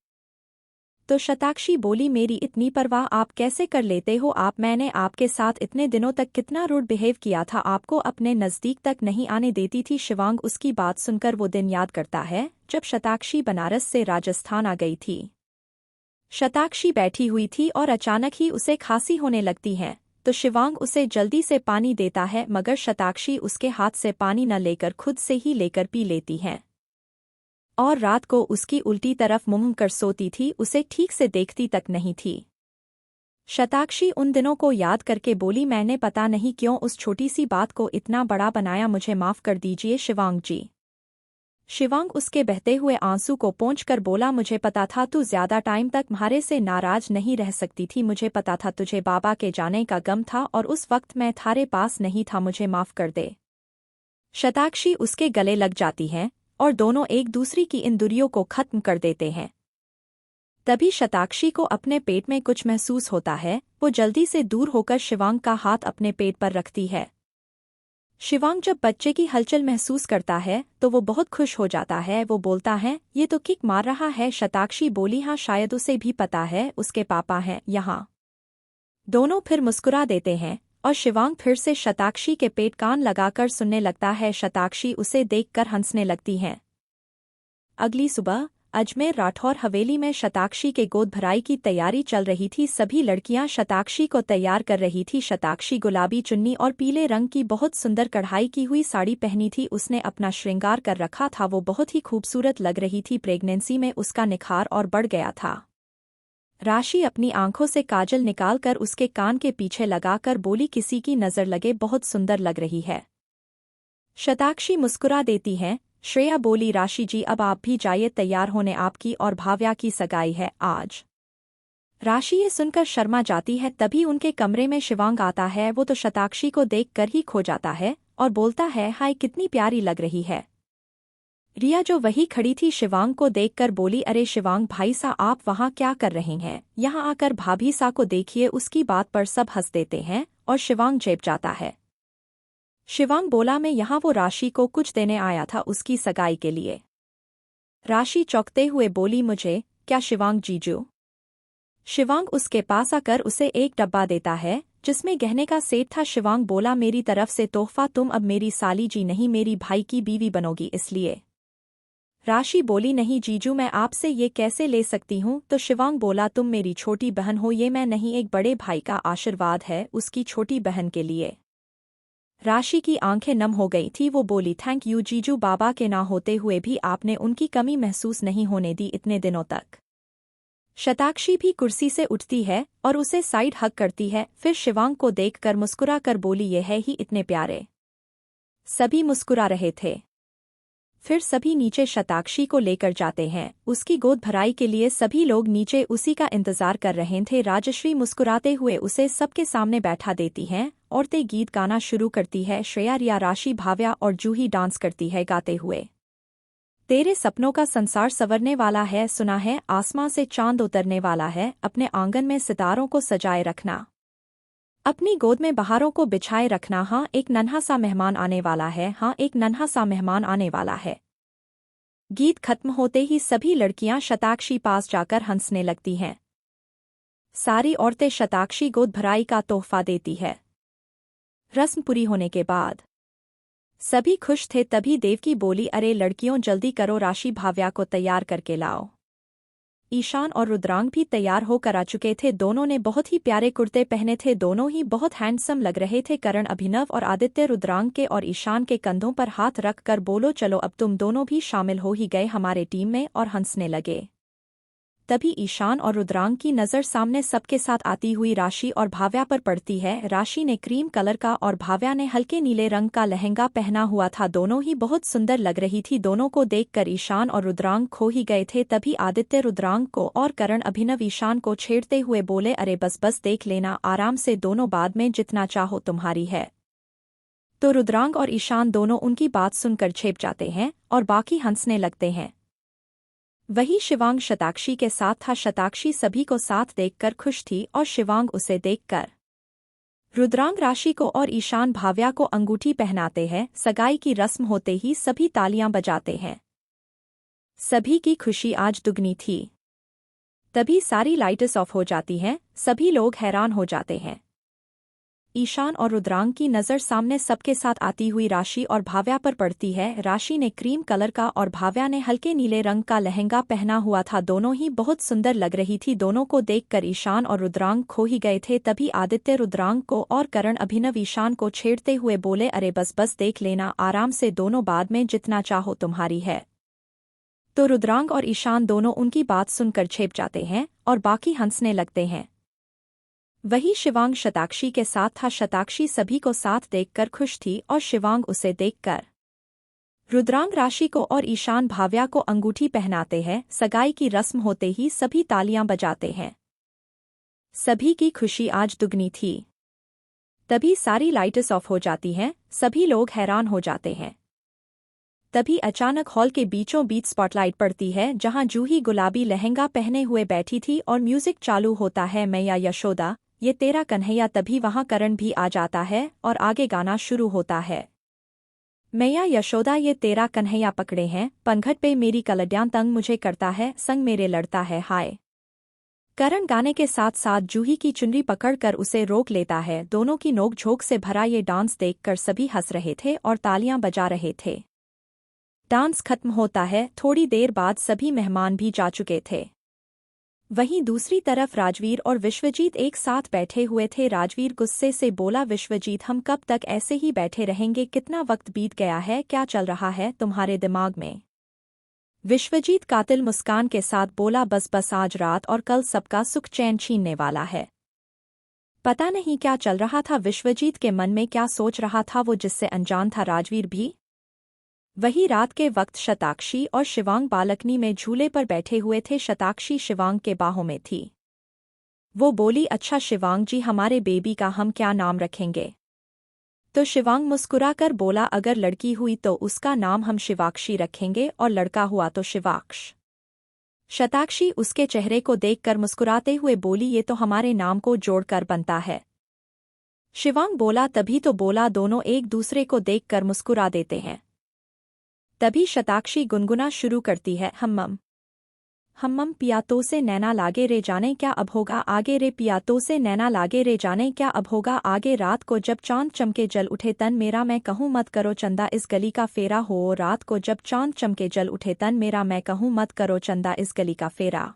तो शताक्षी बोली, मेरी इतनी परवाह आप कैसे कर लेते हो आप? मैंने आपके साथ इतने दिनों तक कितना रूड बिहेव किया था, आपको अपने नजदीक तक नहीं आने देती थी। शिवांग उसकी बात सुनकर वो दिन याद करता है जब शताक्षी बनारस से राजस्थान आ गई थी। शताक्षी बैठी हुई थी और अचानक ही उसे खांसी होने लगती है, तो शिवांग उसे जल्दी से पानी देता है, मगर शताक्षी उसके हाथ से पानी न लेकर खुद से ही लेकर पी लेती है और रात को उसकी उल्टी तरफ मुंह कर सोती थी। उसे ठीक से देखती तक नहीं थी। शताक्षी उन दिनों को याद करके बोली, मैंने पता नहीं क्यों उस छोटी सी बात को इतना बड़ा बनाया, मुझे माफ कर दीजिए शिवांग जी। शिवांग उसके बहते हुए आंसू को पोंछकर बोला, मुझे पता था तू ज्यादा टाइम तक म्हारे से नाराज नहीं रह सकती थी, मुझे पता था तुझे बाबा के जाने का गम था और उस वक्त मैं थारे पास नहीं था, मुझे माफ कर दे। शताक्षी उसके गले लग जाती है और दोनों एक दूसरी की इन दूरियों को खत्म कर देते हैं। तभी शताक्षी को अपने पेट में कुछ महसूस होता है। वो जल्दी से दूर होकर शिवांग का हाथ अपने पेट पर रखती है। शिवांग जब बच्चे की हलचल महसूस करता है तो वो बहुत खुश हो जाता है। वो बोलता है, ये तो किक मार रहा है। शताक्षी बोली, हाँ, शायद उसे भी पता है उसके पापा हैं यहाँ। दोनों फिर मुस्कुरा देते हैं और शिवांग फिर से शताक्षी के पेट कान लगाकर सुनने लगता है। शताक्षी उसे देखकर हंसने लगती है। अगली सुबह अजमेर राठौर हवेली में शताक्षी के गोद भराई की तैयारी चल रही थी। सभी लड़कियां शताक्षी को तैयार कर रही थी। शताक्षी गुलाबी चुन्नी और पीले रंग की बहुत सुंदर कढ़ाई की हुई साड़ी पहनी थी। उसने अपना श्रृंगार कर रखा था। वो बहुत ही खूबसूरत लग रही थी। प्रेगनेंसी में उसका निखार और बढ़ गया था। राशि अपनी आंखों से काजल निकालकर उसके कान के पीछे लगाकर बोली, किसी की नजर लगे, बहुत सुंदर लग रही है। शताक्षी मुस्कुरा देती है। श्रेया बोली, राशि जी अब आप भी जाइए तैयार होने, आपकी और भाव्या की सगाई है आज। राशि ये सुनकर शर्मा जाती है। तभी उनके कमरे में शिवांग आता है। वो तो शताक्षी को देखकर ही खो जाता है और बोलता है, हाय कितनी प्यारी लग रही है। रिया जो वही खड़ी थी शिवांग को देखकर बोली, अरे शिवांग भाई सा आप वहाँ क्या कर रहे हैं, यहाँ आकर भाभी सा को देखिए। उसकी बात पर सब हंस देते हैं और शिवांग चेप जाता है। शिवांग बोला, मैं यहाँ वो राशि को कुछ देने आया था उसकी सगाई के लिए। राशि चौंकते हुए बोली, मुझे क्या शिवांग जीजू? शिवांग उसके पास आकर उसे एक डब्बा देता है जिसमें गहने का सेट था। शिवांग बोला, मेरी तरफ से तोहफा, तुम अब मेरी साली जी नहीं मेरी भाई की बीवी बनोगी इसलिए। राशि बोली, नहीं जीजू मैं आपसे ये कैसे ले सकती हूँ। तो शिवांग बोला, तुम मेरी छोटी बहन हो, ये मैं नहीं एक बड़े भाई का आशीर्वाद है उसकी छोटी बहन के लिए। राशि की आंखें नम हो गई थी। वो बोली, थैंक यू जीजू, बाबा के ना होते हुए भी आपने उनकी कमी महसूस नहीं होने दी इतने दिनों तक। शताक्षी भी कुर्सी से उठती है और उसे साइड हग करती है, फिर शिवांग को देखकर मुस्कुरा कर बोली, ये है ही इतने प्यारे। सभी मुस्कुरा रहे थे। फिर सभी नीचे शताक्षी को लेकर जाते हैं। उसकी गोद भराई के लिए सभी लोग नीचे उसी का इंतजार कर रहे थे। राजश्री मुस्कुराते हुए उसे सबके सामने बैठा देती हैं। औरतें गीत गाना शुरू करती है। श्रेया, रिया, राशि, भाव्या और जूही डांस करती है गाते हुए। तेरे सपनों का संसार संवरने वाला है, सुना है आसमां से चांद उतरने वाला है, अपने आंगन में सितारों को सजाए रखना, अपनी गोद में बहारों को बिछाए रखना, हाँ एक नन्हा सा मेहमान आने वाला है, हाँ एक नन्हा सा मेहमान आने वाला है। गीत खत्म होते ही सभी लड़कियां शताक्षी पास जाकर हंसने लगती हैं। सारी औरतें शताक्षी गोद भराई का तोहफा देती है। रस्म पूरी होने के बाद सभी खुश थे। तभी देवकी बोली, अरे लड़कियों जल्दी करो, राशि भाव्या को तैयार करके लाओ। ईशान और रुद्रांग भी तैयार होकर आ चुके थे। दोनों ने बहुत ही प्यारे कुर्ते पहने थे। दोनों ही बहुत हैंडसम लग रहे थे। करण, अभिनव और आदित्य रुद्रांग के और ईशान के कंधों पर हाथ रख कर बोलो, चलो अब तुम दोनों भी शामिल हो ही गए हमारे टीम में, और हंसने लगे। तभी ईशान और रुद्रांग की नज़र सामने सबके साथ आती हुई राशि और भाव्या पर पड़ती है। राशि ने क्रीम कलर का और भाव्या ने हल्के नीले रंग का लहंगा पहना हुआ था। दोनों ही बहुत सुंदर लग रही थी। दोनों को देखकर ईशान और रुद्रांग खो ही गए थे। तभी आदित्य रुद्रांग को और करण अभिनव ईशान को छेड़ते हुए बोले, अरे बस बस देख लेना आराम से, दोनों बाद में जितना चाहो तुम्हारी है। तो रुद्रांग और ईशान दोनों उनकी बात सुनकर छेप जाते हैं और बाकी हंसने लगते हैं। वही शिवांग शताक्षी के साथ था। शताक्षी सभी को साथ देखकर खुश थी और शिवांग उसे देखकर। रुद्रांग राशि को और ईशान भाव्या को अंगूठी पहनाते हैं। सगाई की रस्म होते ही सभी तालियां बजाते हैं। सभी की खुशी आज दुगनी थी। तभी सारी लाइट्स ऑफ हो जाती हैं। सभी लोग हैरान हो जाते हैं। ईशान और रुद्रांग की नज़र सामने सबके साथ आती हुई राशि और भाव्या पर पड़ती है। राशि ने क्रीम कलर का और भाव्या ने हल्के नीले रंग का लहंगा पहना हुआ था। दोनों ही बहुत सुंदर लग रही थी। दोनों को देखकर ईशान और रुद्रांग खो ही गए थे। तभी आदित्य रुद्रांग को और करण अभिनव ईशान को छेड़ते हुए बोले, अरे बस बस देख लेना आराम से, दोनों बाद में जितना चाहो तुम्हारी है। तो रुद्रांग और ईशान दोनों उनकी बात सुनकर छेप जाते हैं और बाकी हंसने लगते हैं। वही शिवांग शताक्षी के साथ था। शताक्षी सभी को साथ देखकर खुश थी और शिवांग उसे देखकर। रुद्रांग राशि को और ईशान भाव्या को अंगूठी पहनाते हैं। सगाई की रस्म होते ही सभी तालियां बजाते हैं। सभी की खुशी आज दुगनी थी। तभी सारी लाइट्स ऑफ हो जाती हैं। सभी लोग हैरान हो जाते हैं। तभी अचानक हॉल के बीचों बीच स्पॉटलाइट पड़ती है, जहां जूही गुलाबी लहंगा पहने हुए बैठी थी और म्यूजिक चालू होता है, मैया यशोदा ये तेरा कन्हैया। तभी वहां करण भी आ जाता है और आगे गाना शुरू होता है, मैया यशोदा ये तेरा कन्हैया पकड़े हैं पनघट पे, मेरी कलड्यां तंग मुझे करता है, संग मेरे लड़ता है हाय। करण गाने के साथ साथ जूही की चुनरी पकड़कर उसे रोक लेता है। दोनों की नोक-झोंक से भरा ये डांस देखकर सभी हंस रहे थे और तालियां बजा रहे थे। डांस खत्म होता है। थोड़ी देर बाद सभी मेहमान भी जा चुके थे। वहीं दूसरी तरफ राजवीर और विश्वजीत एक साथ बैठे हुए थे। राजवीर गुस्से से बोला, विश्वजीत हम कब तक ऐसे ही बैठे रहेंगे, कितना वक्त बीत गया है, क्या चल रहा है तुम्हारे दिमाग में। विश्वजीत कातिल मुस्कान के साथ बोला, बस बस आज रात और कल सबका सुख चैन छीनने वाला है। पता नहीं क्या चल रहा था विश्वजीत के मन में, क्या सोच रहा था वो जिससे अनजान था राजवीर भी। वही रात के वक्त शताक्षी और शिवांग बालकनी में झूले पर बैठे हुए थे। शताक्षी शिवांग के बाहों में थी। वो बोली, अच्छा शिवांग जी हमारे बेबी का हम क्या नाम रखेंगे। तो शिवांग मुस्कुराकर बोला, अगर लड़की हुई तो उसका नाम हम शिवाक्षी रखेंगे और लड़का हुआ तो शिवाक्ष। शताक्षी उसके चेहरे को देखकर मुस्कुराते हुए बोली, ये तो हमारे नाम को जोड़कर बनता है। शिवांग बोला, तभी तो बोला, दोनों एक दूसरे को देखकर मुस्कुरा देते हैं। तभी शताक्षी गुनगुना शुरू करती है, हम्मम पिया तो से नैना लागे रे जाने क्या अब होगा आगे रे, पिया तो से नैना लागे रे जाने क्या अब होगा आगे, रात को जब चांद चमके जल उठे तन मेरा, मैं कहूँ मत करो चंदा इस गली का फेरा हो, रात को जब चांद चमके जल उठे तन मेरा, मैं कहूँ मत करो चंदा इस गली का फेरा।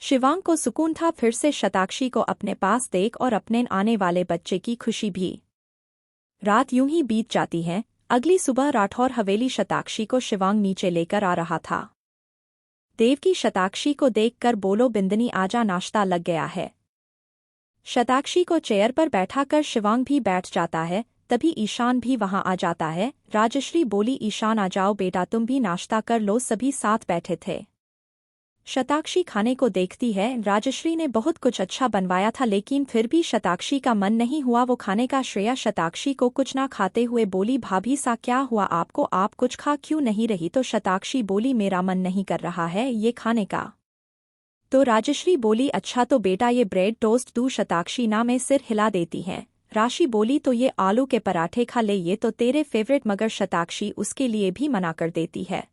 शिवांग को सुकून था फिर से शताक्षी को अपने पास देख और अपने आने वाले बच्चे की खुशी भी। रात यूं ही बीत जाती है। अगली सुबह राठौर हवेली शताक्षी को शिवांग नीचे लेकर आ रहा था। देवकी शताक्षी को देखकर बोलो, बिंदनी आजा, नाश्ता लग गया है। शताक्षी को चेयर पर बैठाकर शिवांग भी बैठ जाता है। तभी ईशान भी वहां आ जाता है। राजश्री बोली, ईशान आ जाओ बेटा, तुम भी नाश्ता कर लो। सभी साथ बैठे थे। शताक्षी खाने को देखती है। राजश्री ने बहुत कुछ अच्छा बनवाया था, लेकिन फिर भी शताक्षी का मन नहीं हुआ वो खाने का। श्रेया शताक्षी को कुछ ना खाते हुए बोली, भाभी सा क्या हुआ आपको, आप कुछ खा क्यों नहीं रही? तो शताक्षी बोली, मेरा मन नहीं कर रहा है ये खाने का। तो राजश्री बोली, अच्छा तो बेटा ये ब्रेड टोस्ट दूं? शताक्षी ना में सिर हिला देती है। राशि बोली, तो ये आलू के पराठे खा ले, ये तो तेरे फेवरेट। मगर शताक्षी उसके लिए भी मना कर देती है।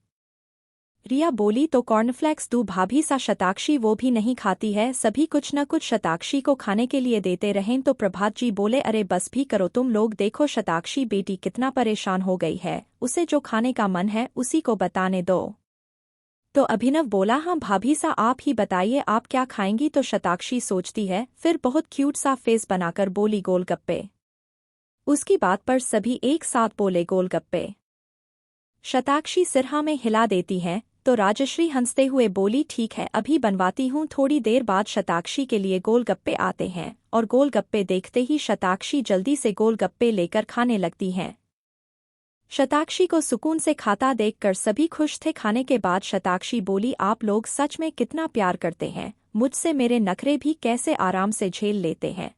रिया बोली, तो कॉर्नफ्लेक्स दूं भाभी सा? शताक्षी वो भी नहीं खाती है। सभी कुछ न कुछ शताक्षी को खाने के लिए देते रहें। तो प्रभात जी बोले, अरे बस भी करो तुम लोग, देखो शताक्षी बेटी कितना परेशान हो गई है, उसे जो खाने का मन है उसी को बताने दो। तो अभिनव बोला, हाँ भाभी सा आप ही बताइए आप क्या खाएंगी? तो शताक्षी सोचती है, फिर बहुत क्यूट सा फेस बनाकर बोली, गोलगप्पे। उसकी बात पर सभी एक साथ बोले, गोलगप्पे। शताक्षी सिर हाँ में हिला देती है। तो राजश्री हंसते हुए बोली, ठीक है अभी बनवाती हूँ। थोड़ी देर बाद शताक्षी के लिए गोलगप्पे आते हैं और गोलगप्पे देखते ही शताक्षी जल्दी से गोलगप्पे लेकर खाने लगती हैं। शताक्षी को सुकून से खाता देखकर सभी खुश थे। खाने के बाद शताक्षी बोली, आप लोग सच में कितना प्यार करते हैं मुझसे, मेरे नखरे भी कैसे आराम से झेल लेते हैं।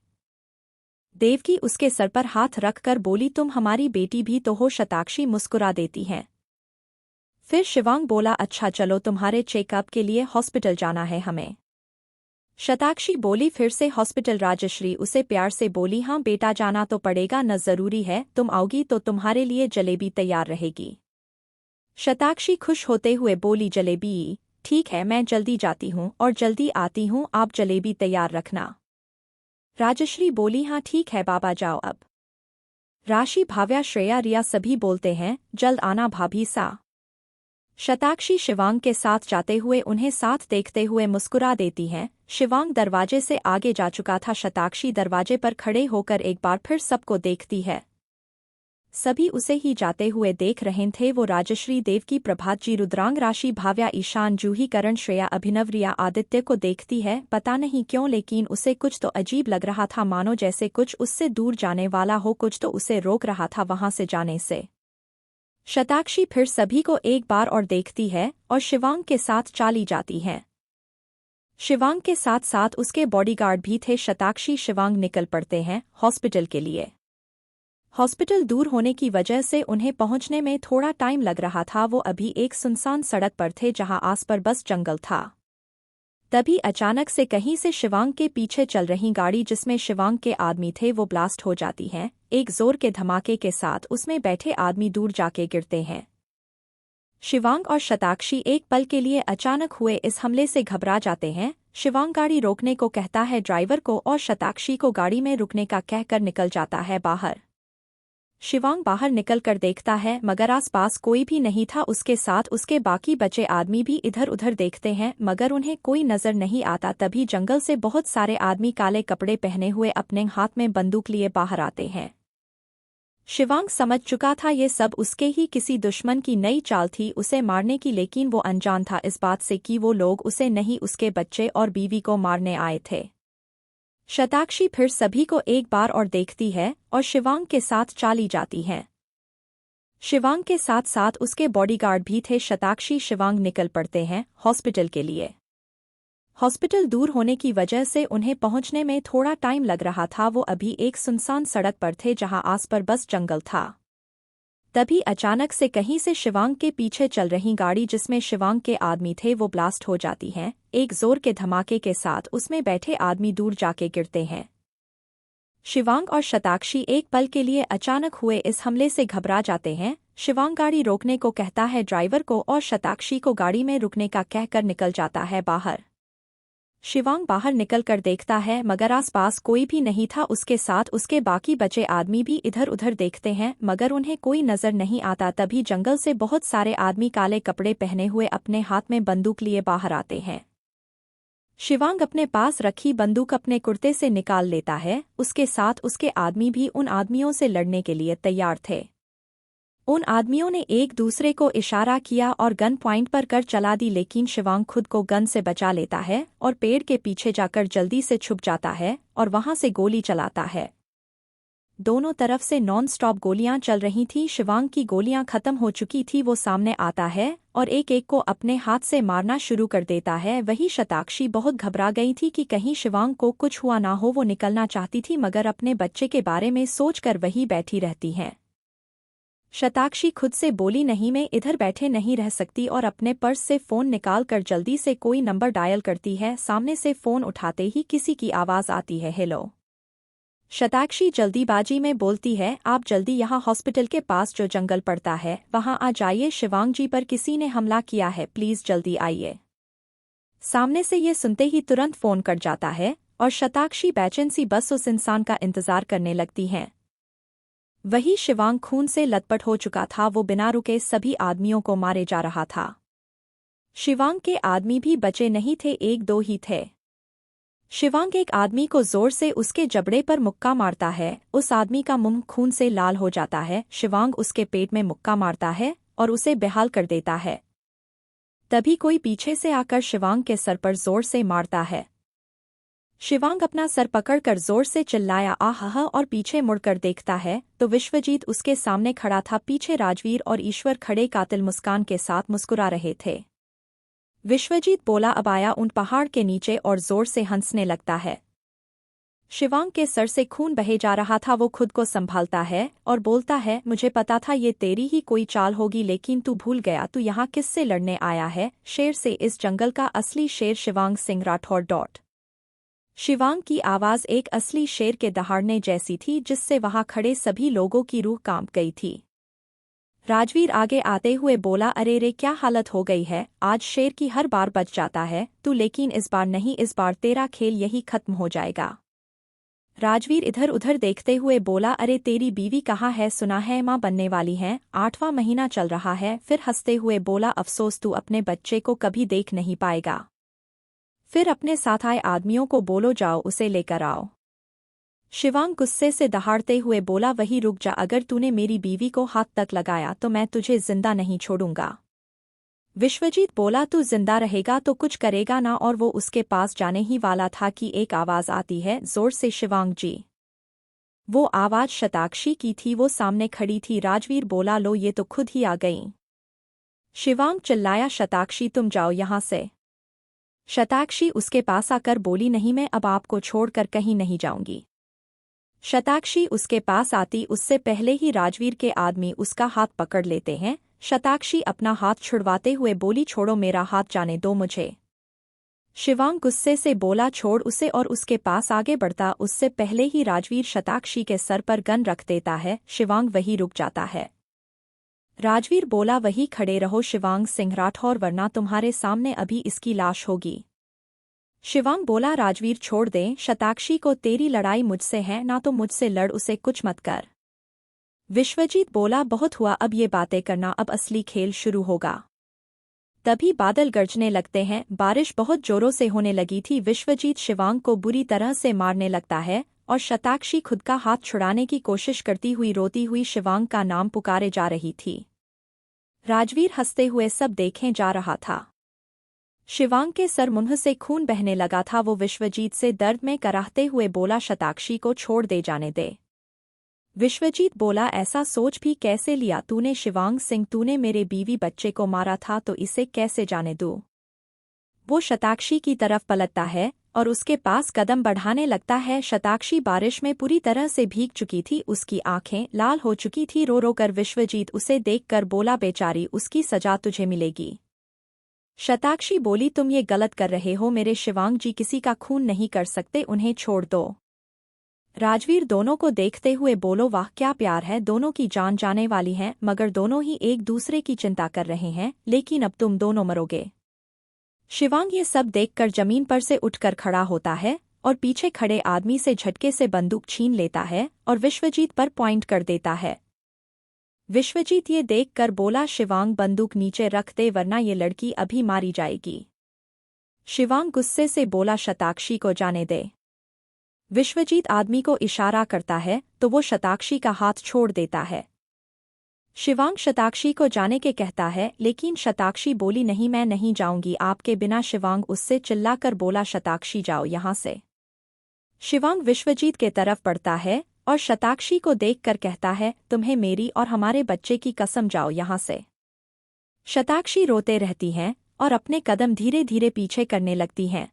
देवकी उसके सर पर हाथ रखकर बोली, तुम हमारी बेटी भी तो हो। शताक्षी मुस्कुरा देती हैं। फिर शिवांग बोला, अच्छा चलो तुम्हारे चेकअप के लिए हॉस्पिटल जाना है हमें। शताक्षी बोली, फिर से हॉस्पिटल? राजश्री उसे प्यार से बोली, हाँ बेटा जाना तो पड़ेगा न, जरूरी है। तुम आओगी तो तुम्हारे लिए जलेबी तैयार रहेगी। शताक्षी खुश होते हुए बोली, जलेबी? ठीक है मैं जल्दी जाती हूँ और जल्दी आती हूँ, आप जलेबी तैयार रखना। राजश्री बोली, हाँ ठीक है बाबा जाओ अब। राशि, भाव्या, श्रेया, रिया सभी बोलते हैं, जल्द आना भाभी सा। शताक्षी शिवांग के साथ जाते हुए उन्हें साथ देखते हुए मुस्कुरा देती हैं। शिवांग दरवाजे से आगे जा चुका था। शताक्षी दरवाजे पर खड़े होकर एक बार फिर सबको देखती है। सभी उसे ही जाते हुए देख रहे थे। वो राजश्री, देवकी, प्रभात जी, रुद्रांग, राशि, भाव्या, ईशान, जूही, करण, श्रेया, अभिनव, रिया, आदित्य को देखती है। पता नहीं क्यों लेकिन उसे कुछ तो अजीब लग रहा था, मानो जैसे कुछ उससे दूर जाने वाला हो, कुछ तो उसे रोक रहा था वहां से जाने से। शताक्षी फिर सभी को एक बार और देखती है और शिवांग के साथ चाली जाती है। शिवांग के साथ साथ उसके बॉडीगार्ड भी थे। शताक्षी शिवांग निकल पड़ते हैं हॉस्पिटल के लिए। हॉस्पिटल दूर होने की वजह से उन्हें पहुंचने में थोड़ा टाइम लग रहा था। वो अभी एक सुनसान सड़क पर थे जहां आस पर बस जंगल था। तभी अचानक से कहीं से शिवांग के पीछे चल रही गाड़ी, जिसमें शिवांग के आदमी थे, वो ब्लास्ट हो जाती है। एक जोर के धमाके के साथ उसमें बैठे आदमी दूर जाके गिरते हैं। शिवांग और शताक्षी एक पल के लिए अचानक हुए इस हमले से घबरा जाते हैं। शिवांग गाड़ी रोकने को कहता है ड्राइवर को और शताक्षी को गाड़ी में रुकने का कहकर निकल जाता है बाहर। शिवांग बाहर निकलकर देखता है मगर आसपास कोई भी नहीं था। उसके साथ उसके बाकी बचे आदमी भी इधर उधर देखते हैं मगर उन्हें कोई नजर नहीं आता। तभी जंगल से बहुत सारे आदमी काले कपड़े पहने हुए अपने हाथ में बंदूक लिए बाहर आते हैं। शिवांग समझ चुका था ये सब उसके ही किसी दुश्मन की नई चाल थी उसे मारने की, लेकिन वो अनजान था इस बात से कि वो लोग उसे नहीं, उसके बच्चे और बीवी को मारने आए थे। शताक्षी फिर सभी को एक बार और देखती है और शिवांग के साथ चाली जाती है। शिवांग के साथ साथ उसके बॉडीगार्ड भी थे। शताक्षी शिवांग निकल पड़ते हैं हॉस्पिटल के लिए। हॉस्पिटल दूर होने की वजह से उन्हें पहुंचने में थोड़ा टाइम लग रहा था। वो अभी एक सुनसान सड़क पर थे जहां आस पर बस जंगल था। तभी अचानक से कहीं से शिवांग के पीछे चल रही गाड़ी जिसमें शिवांग के आदमी थे वो ब्लास्ट हो जाती है। एक जोर के धमाके के साथ उसमें बैठे आदमी दूर जाके गिरते हैं। शिवांग और शताक्षी एक पल के लिए अचानक हुए इस हमले से घबरा जाते हैं। शिवांग गाड़ी रोकने को कहता है ड्राइवर को और शताक्षी को गाड़ी में रुकने का कहकर निकल जाता है बाहर। शिवांग बाहर निकलकर देखता है मगर आसपास कोई भी नहीं था। उसके साथ उसके बाकी बचे आदमी भी इधर उधर देखते हैं मगर उन्हें कोई नजर नहीं आता। तभी जंगल से बहुत सारे आदमी काले कपड़े पहने हुए अपने हाथ में बंदूक लिए बाहर आते हैं। शिवांग अपने पास रखी बंदूक अपने कुर्ते से निकाल लेता है। उसके साथ उसके आदमी भी उन आदमियों से लड़ने के लिए तैयार थे। उन आदमियों ने एक दूसरे को इशारा किया और गन पॉइंट पर कर चला दी, लेकिन शिवांग खुद को गन से बचा लेता है और पेड़ के पीछे जाकर जल्दी से छुप जाता है और वहां से गोली चलाता है। दोनों तरफ से नॉन स्टॉप गोलियां चल रही थीं। शिवांग की गोलियां खत्म हो चुकी थी। वो सामने आता है और एक एक को अपने हाथ से मारना शुरू कर देता है। वही शताक्षी बहुत घबरा गई थी कि कहीं शिवांग को कुछ हुआ ना हो। वो निकलना चाहती थी मगर अपने बच्चे के बारे में सोचकर वही बैठी रहती हैं। शताक्षी खुद से बोली नहीं, मैं इधर बैठे नहीं रह सकती, और अपने पर्स से फ़ोन निकालकर जल्दी से कोई नंबर डायल करती है। सामने से फ़ोन उठाते ही किसी की आवाज़ आती है, हेलो। शताक्षी जल्दीबाजी में बोलती है, आप जल्दी यहाँ हॉस्पिटल के पास जो जंगल पड़ता है वहाँ आ जाइए। शिवांग जी पर किसी ने हमला किया है, प्लीज़ जल्दी आइए। सामने से ये सुनते ही तुरंत फ़ोन कट जाता है और शताक्षी बेचैन सी बस उस इंसान का इंतज़ार करने लगती हैं। वही शिवांग खून से लथपथ हो चुका था। वो बिना रुके सभी आदमियों को मारे जा रहा था। शिवांग के आदमी भी बचे नहीं थे, एक दो ही थे। शिवांग एक आदमी को जोर से उसके जबड़े पर मुक्का मारता है। उस आदमी का मुंह खून से लाल हो जाता है। शिवांग उसके पेट में मुक्का मारता है और उसे बेहाल कर देता है। तभी कोई पीछे से आकर शिवांग के सर पर जोर से मारता है। शिवांग अपना सर पकड़कर जोर से चिल्लाया, आह, और पीछे मुड़कर देखता है तो विश्वजीत उसके सामने खड़ा था। पीछे राजवीर और ईश्वर खड़े कातिल मुस्कान के साथ मुस्कुरा रहे थे। विश्वजीत बोला, अब आया उन पहाड़ के नीचे, और जोर से हंसने लगता है। शिवांग के सर से खून बहे जा रहा था। वो खुद को संभालता है और बोलता है, मुझे पता था ये तेरी ही कोई चाल होगी, लेकिन तू भूल गया। तू यहाँ किससे लड़ने आया है? शेर से। इस जंगल का असली शेर शिवांग सिंह राठौर। शिवांग की आवाज़ एक असली शेर के दहाड़ने जैसी थी जिससे वहां खड़े सभी लोगों की रूह कांप गई थी। राजवीर आगे आते हुए बोला, अरे रे, क्या हालत हो गई है? आज शेर की हर बार बच जाता है तू, लेकिन इस बार नहीं। इस बार तेरा खेल यही खत्म हो जाएगा। राजवीर इधर उधर देखते हुए बोला, अरे तेरी बीवी कहाँ है? सुना है माँ बनने वाली है, 8वां महीना चल रहा है। फिर हंसते हुए बोला, अफसोस, तू अपने बच्चे को कभी देख नहीं पाएगा। फिर अपने साथ आए आदमियों को बोलो, जाओ उसे लेकर आओ। शिवांग गुस्से से दहाड़ते हुए बोला, वही रुक जा, अगर तूने मेरी बीवी को हाथ तक लगाया तो मैं तुझे जिंदा नहीं छोड़ूंगा। विश्वजीत बोला, तू जिंदा रहेगा तो कुछ करेगा ना, और वो उसके पास जाने ही वाला था कि एक आवाज़ आती है जोर से, शिवांग जी। वो आवाज़ शताक्षी की थी। वो सामने खड़ी थी। राजवीर बोला, लो ये तो खुद ही आ गई। शिवांग चिल्लाया, शताक्षी तुम जाओ यहाँ से। शताक्षी उसके पास आकर बोली, नहीं, मैं अब आपको छोड़कर कहीं नहीं जाऊंगी। शताक्षी उसके पास आती उससे पहले ही राजवीर के आदमी उसका हाथ पकड़ लेते हैं। शताक्षी अपना हाथ छुड़वाते हुए बोली, छोड़ो मेरा हाथ, जाने दो मुझे। शिवांग गुस्से से बोला, छोड़ उसे, और उसके पास आगे बढ़ता उससे पहले ही राजवीर शताक्षी के सर पर गन रख देता है। शिवांग वही रुक जाता है। राजवीर बोला, वही खड़े रहो शिवांग सिंह राठौर, वरना तुम्हारे सामने अभी इसकी लाश होगी। शिवांग बोला, राजवीर छोड़ दें शताक्षी को, तेरी लड़ाई मुझसे है ना, तो मुझसे लड़, उसे कुछ मत कर। विश्वजीत बोला, बहुत हुआ अब ये बातें करना, अब असली खेल शुरू होगा। तभी बादल गरजने लगते हैं। बारिश बहुत जोरों से होने लगी थी। विश्वजीत शिवांग को बुरी तरह से मारने लगता है और शताक्षी खुद का हाथ छुड़ाने की कोशिश करती हुई रोती हुई शिवांग का नाम पुकारे जा रही थी। राजवीर हंसते हुए सब देखे जा रहा था। शिवांग के सर मुंह से खून बहने लगा था। वो विश्वजीत से दर्द में कराहते हुए बोला, शताक्षी को छोड़ दे, जाने दे। विश्वजीत बोला, ऐसा सोच भी कैसे लिया तूने शिवांग सिंह? तूने मेरे बीवी बच्चे को मारा था तो इसे कैसे जाने दूँ? वो शताक्षी की तरफ पलटता है और उसके पास कदम बढ़ाने लगता है। शताक्षी बारिश में पूरी तरह से भीग चुकी थी, उसकी आंखें लाल हो चुकी थी। रो रो कर विश्वजीत उसे देखकर बोला, बेचारी, उसकी सजा तुझे मिलेगी। शताक्षी बोली, तुम ये गलत कर रहे हो, मेरे शिवांग जी किसी का खून नहीं कर सकते, उन्हें छोड़ दो। राजवीर दोनों को देखते हुए बोलो, वाह क्या प्यार है, दोनों की जान जाने वाली है, मगर दोनों ही एक दूसरे की चिंता कर रहे हैं, लेकिन अब तुम दोनों मरोगे। शिवांग ये सब देखकर जमीन पर से उठकर खड़ा होता है और पीछे खड़े आदमी से झटके से बंदूक छीन लेता है और विश्वजीत पर पॉइंट कर देता है। विश्वजीत ये देखकर बोला, शिवांग बंदूक नीचे रख दे, वरना ये लड़की अभी मारी जाएगी। शिवांग गुस्से से बोला, शताक्षी को जाने दे। विश्वजीत आदमी को इशारा करता है तो वो शताक्षी का हाथ छोड़ देता है। शिवांग शताक्षी को जाने के कहता है, लेकिन शताक्षी बोली, नहीं, मैं नहीं जाऊंगी आपके बिना। शिवांग उससे चिल्लाकर बोला, शताक्षी जाओ यहाँ से। शिवांग विश्वजीत के तरफ बढ़ता है और शताक्षी को देखकर कहता है, तुम्हें मेरी और हमारे बच्चे की कसम, जाओ यहाँ से। शताक्षी रोते रहती हैं और अपने कदम धीरे धीरे पीछे करने लगती हैं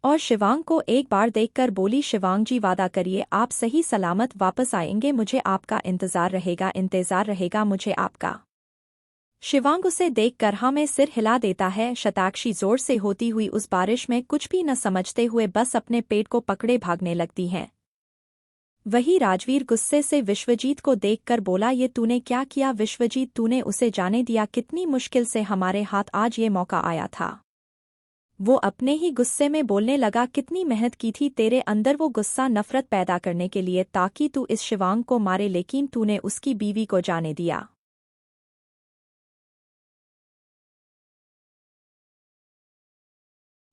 और शिवांग को एक बार देखकर बोली, शिवांग जी वादा करिए आप सही सलामत वापस आएंगे, मुझे आपका इंतजार रहेगा मुझे आपका। शिवांग उसे देखकर हाँ में सिर हिला देता है। शताक्षी जोर से होती हुई उस बारिश में कुछ भी न समझते हुए बस अपने पेट को पकड़े भागने लगती हैं। वही राजवीर गुस्से से विश्वजीत को देखकर बोला, ये तूने क्या किया विश्वजीत, तूने उसे जाने दिया, कितनी मुश्किल से हमारे हाथ आज ये मौका आया था। वो अपने ही गुस्से में बोलने लगा, कितनी मेहनत की थी तेरे अंदर वो गुस्सा नफरत पैदा करने के लिए ताकि तू इस शिवांग को मारे, लेकिन तूने उसकी बीवी को जाने दिया।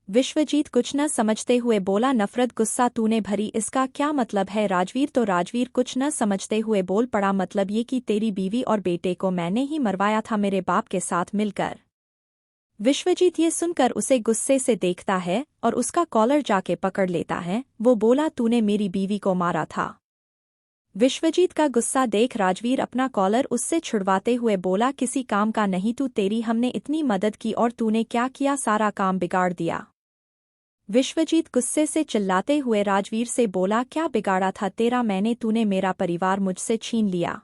विश्वजीत कुछ न समझते हुए बोला, नफरत गुस्सा तूने भरी, इसका क्या मतलब है राजवीर? तो राजवीर कुछ न समझते हुए बोल पड़ा, मतलब ये कि तेरी बीवी और बेटे को मैंने ही मरवाया था मेरे बाप के साथ मिलकर। विश्वजीत ये सुनकर उसे गुस्से से देखता है और उसका कॉलर जाके पकड़ लेता है। वो बोला, तूने मेरी बीवी को मारा था। विश्वजीत का गुस्सा देख राजवीर अपना कॉलर उससे छुड़वाते हुए बोला, किसी काम का नहीं तू, तेरी हमने इतनी मदद की और तूने क्या किया, सारा काम बिगाड़ दिया। विश्वजीत गुस्से से चिल्लाते हुए राजवीर से बोला, क्या बिगाड़ा था तेरा मैंने, तूने मेरा परिवार मुझसे छीन लिया।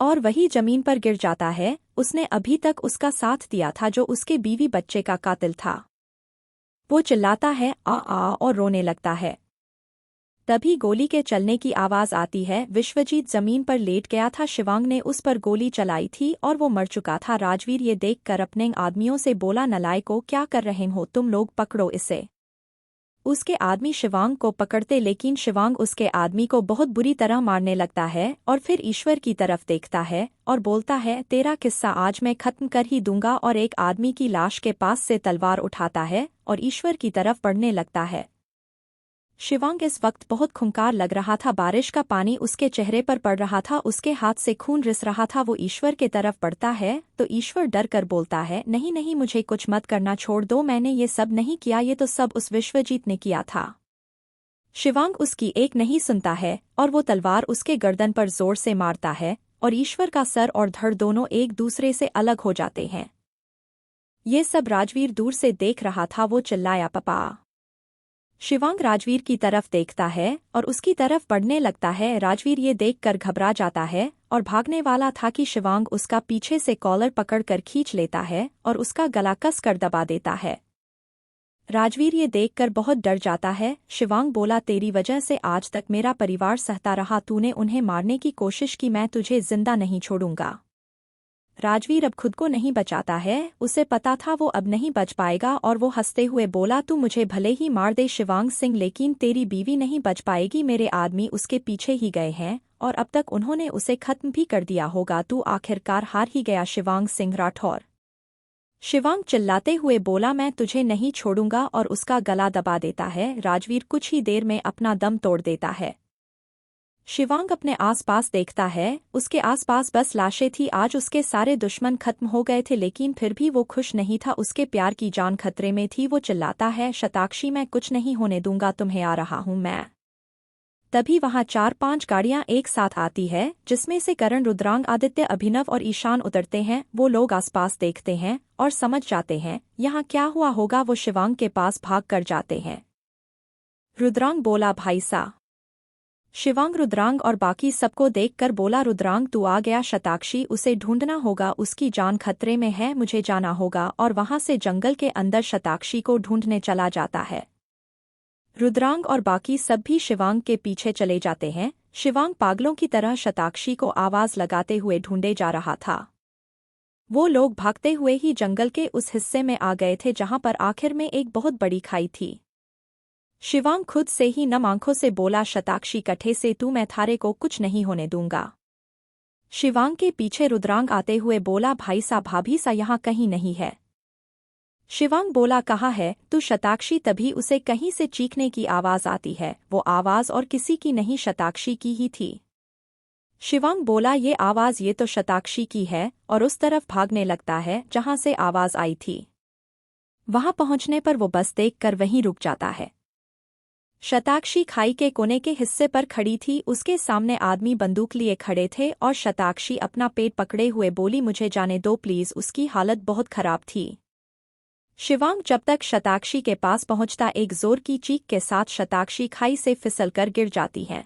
और वही जमीन पर गिर जाता है, उसने अभी तक उसका साथ दिया था जो उसके बीवी बच्चे का कातिल था। वो चिल्लाता है आ और रोने लगता है। तभी गोली के चलने की आवाज आती है। विश्वजीत जमीन पर लेट गया था, शिवांग ने उस पर गोली चलाई थी और वो मर चुका था। राजवीर ये देखकर अपने आदमियों से बोला, नलायकों क्या कर रहे हो तुम लोग, पकड़ो इसे। उसके आदमी शिवांग को पकड़ते, लेकिन शिवांग उसके आदमी को बहुत बुरी तरह मारने लगता है और फिर ईश्वर की तरफ देखता है और बोलता है, तेरा किस्सा आज मैं खत्म कर ही दूंगा। और एक आदमी की लाश के पास से तलवार उठाता है और ईश्वर की तरफ बढ़ने लगता है। शिवांग इस वक्त बहुत खूंखार लग रहा था, बारिश का पानी उसके चेहरे पर पड़ रहा था, उसके हाथ से खून रिस रहा था। वो ईश्वर के तरफ बढ़ता है तो ईश्वर डर कर बोलता है, नहीं नहीं, मुझे कुछ मत करना, छोड़ दो, मैंने ये सब नहीं किया, ये तो सब उस विश्वजीत ने किया था। शिवांग उसकी एक नहीं सुनता है और वो तलवार उसके गर्दन पर जोर से मारता है और ईश्वर का सर और धड़ दोनों एक दूसरे से अलग हो जाते हैं। ये सब राजवीर दूर से देख रहा था। वो चिल्लाया, पापा। शिवांग राजवीर की तरफ देखता है और उसकी तरफ बढ़ने लगता है। राजवीर ये देखकर घबरा जाता है और भागने वाला था कि शिवांग उसका पीछे से कॉलर पकड़कर खींच लेता है और उसका गला कसकर दबा देता है। राजवीर ये देखकर बहुत डर जाता है। शिवांग बोला, तेरी वजह से आज तक मेरा परिवार सहता रहा, तूने उन्हें मारने की कोशिश की, मैं तुझे जिंदा नहीं छोड़ूंगा। राजवीर अब खुद को नहीं बचाता है, उसे पता था वो अब नहीं बच पाएगा और वो हंसते हुए बोला, तू मुझे भले ही मार दे शिवांग सिंह, लेकिन तेरी बीवी नहीं बच पाएगी, मेरे आदमी उसके पीछे ही गए हैं और अब तक उन्होंने उसे खत्म भी कर दिया होगा, तू आखिरकार हार ही गया शिवांग सिंह राठौर। शिवांग चिल्लाते हुए बोला, मैं तुझे नहीं छोड़ूंगा और उसका गला दबा देता है। राजवीर कुछ ही देर में अपना दम तोड़ देता है। शिवांग अपने आसपास देखता है, उसके आसपास बस लाशें थी। आज उसके सारे दुश्मन खत्म हो गए थे, लेकिन फिर भी वो खुश नहीं था, उसके प्यार की जान खतरे में थी। वो चिल्लाता है, शताक्षी मैं कुछ नहीं होने दूंगा तुम्हें, आ रहा हूं मैं। तभी वहां 4-5 गाड़ियां एक साथ आती है, जिसमें से करण, रुद्रांग, आदित्य, अभिनव और ईशान उतरते हैं। वो लोग आसपास देखते हैं और समझ जाते हैं यहाँ क्या हुआ होगा। वो शिवांग के पास भाग कर जाते हैं। रुद्रांग बोला, भाई सा। शिवांग रुद्रांग और बाकी सबको देखकर बोला, रुद्रांग तू आ गया। शताक्षी, उसे ढूंढना होगा, उसकी जान खतरे में है, मुझे जाना होगा। और वहां से जंगल के अंदर शताक्षी को ढूंढने चला जाता है। रुद्रांग और बाकी सब भी शिवांग के पीछे चले जाते हैं। शिवांग पागलों की तरह शताक्षी को आवाज लगाते हुए ढूंढे जा रहा था। वो लोग भागते हुए ही जंगल के उस हिस्से में आ गए थे जहां पर आखिर में एक बहुत बड़ी खाई थी। शिवांग खुद से ही नम आंखों से बोला, शताक्षी कठे से तू, मैं थारे को कुछ नहीं होने दूंगा। शिवांग के पीछे रुद्रांग आते हुए बोला, भाई सा, भाभी सा यहाँ कहीं नहीं है। शिवांग बोला, कहा है तू शताक्षी? तभी उसे कहीं से चीखने की आवाज आती है। वो आवाज और किसी की नहीं, शताक्षी की ही थी। शिवांग बोला, ये आवाज ये तो शताक्षी की है, और उस तरफ भागने लगता है जहां से आवाज आई थी। वहां पहुंचने पर वो बस देखकर वहीं रुक जाता है। शताक्षी खाई के कोने के हिस्से पर खड़ी थी। उसके सामने आदमी बंदूक लिए खड़े थे और शताक्षी अपना पेट पकड़े हुए बोली, मुझे जाने दो प्लीज। उसकी हालत बहुत खराब थी। शिवांग जब तक शताक्षी के पास पहुंचता, एक जोर की चीख के साथ शताक्षी खाई से फिसलकर गिर जाती है।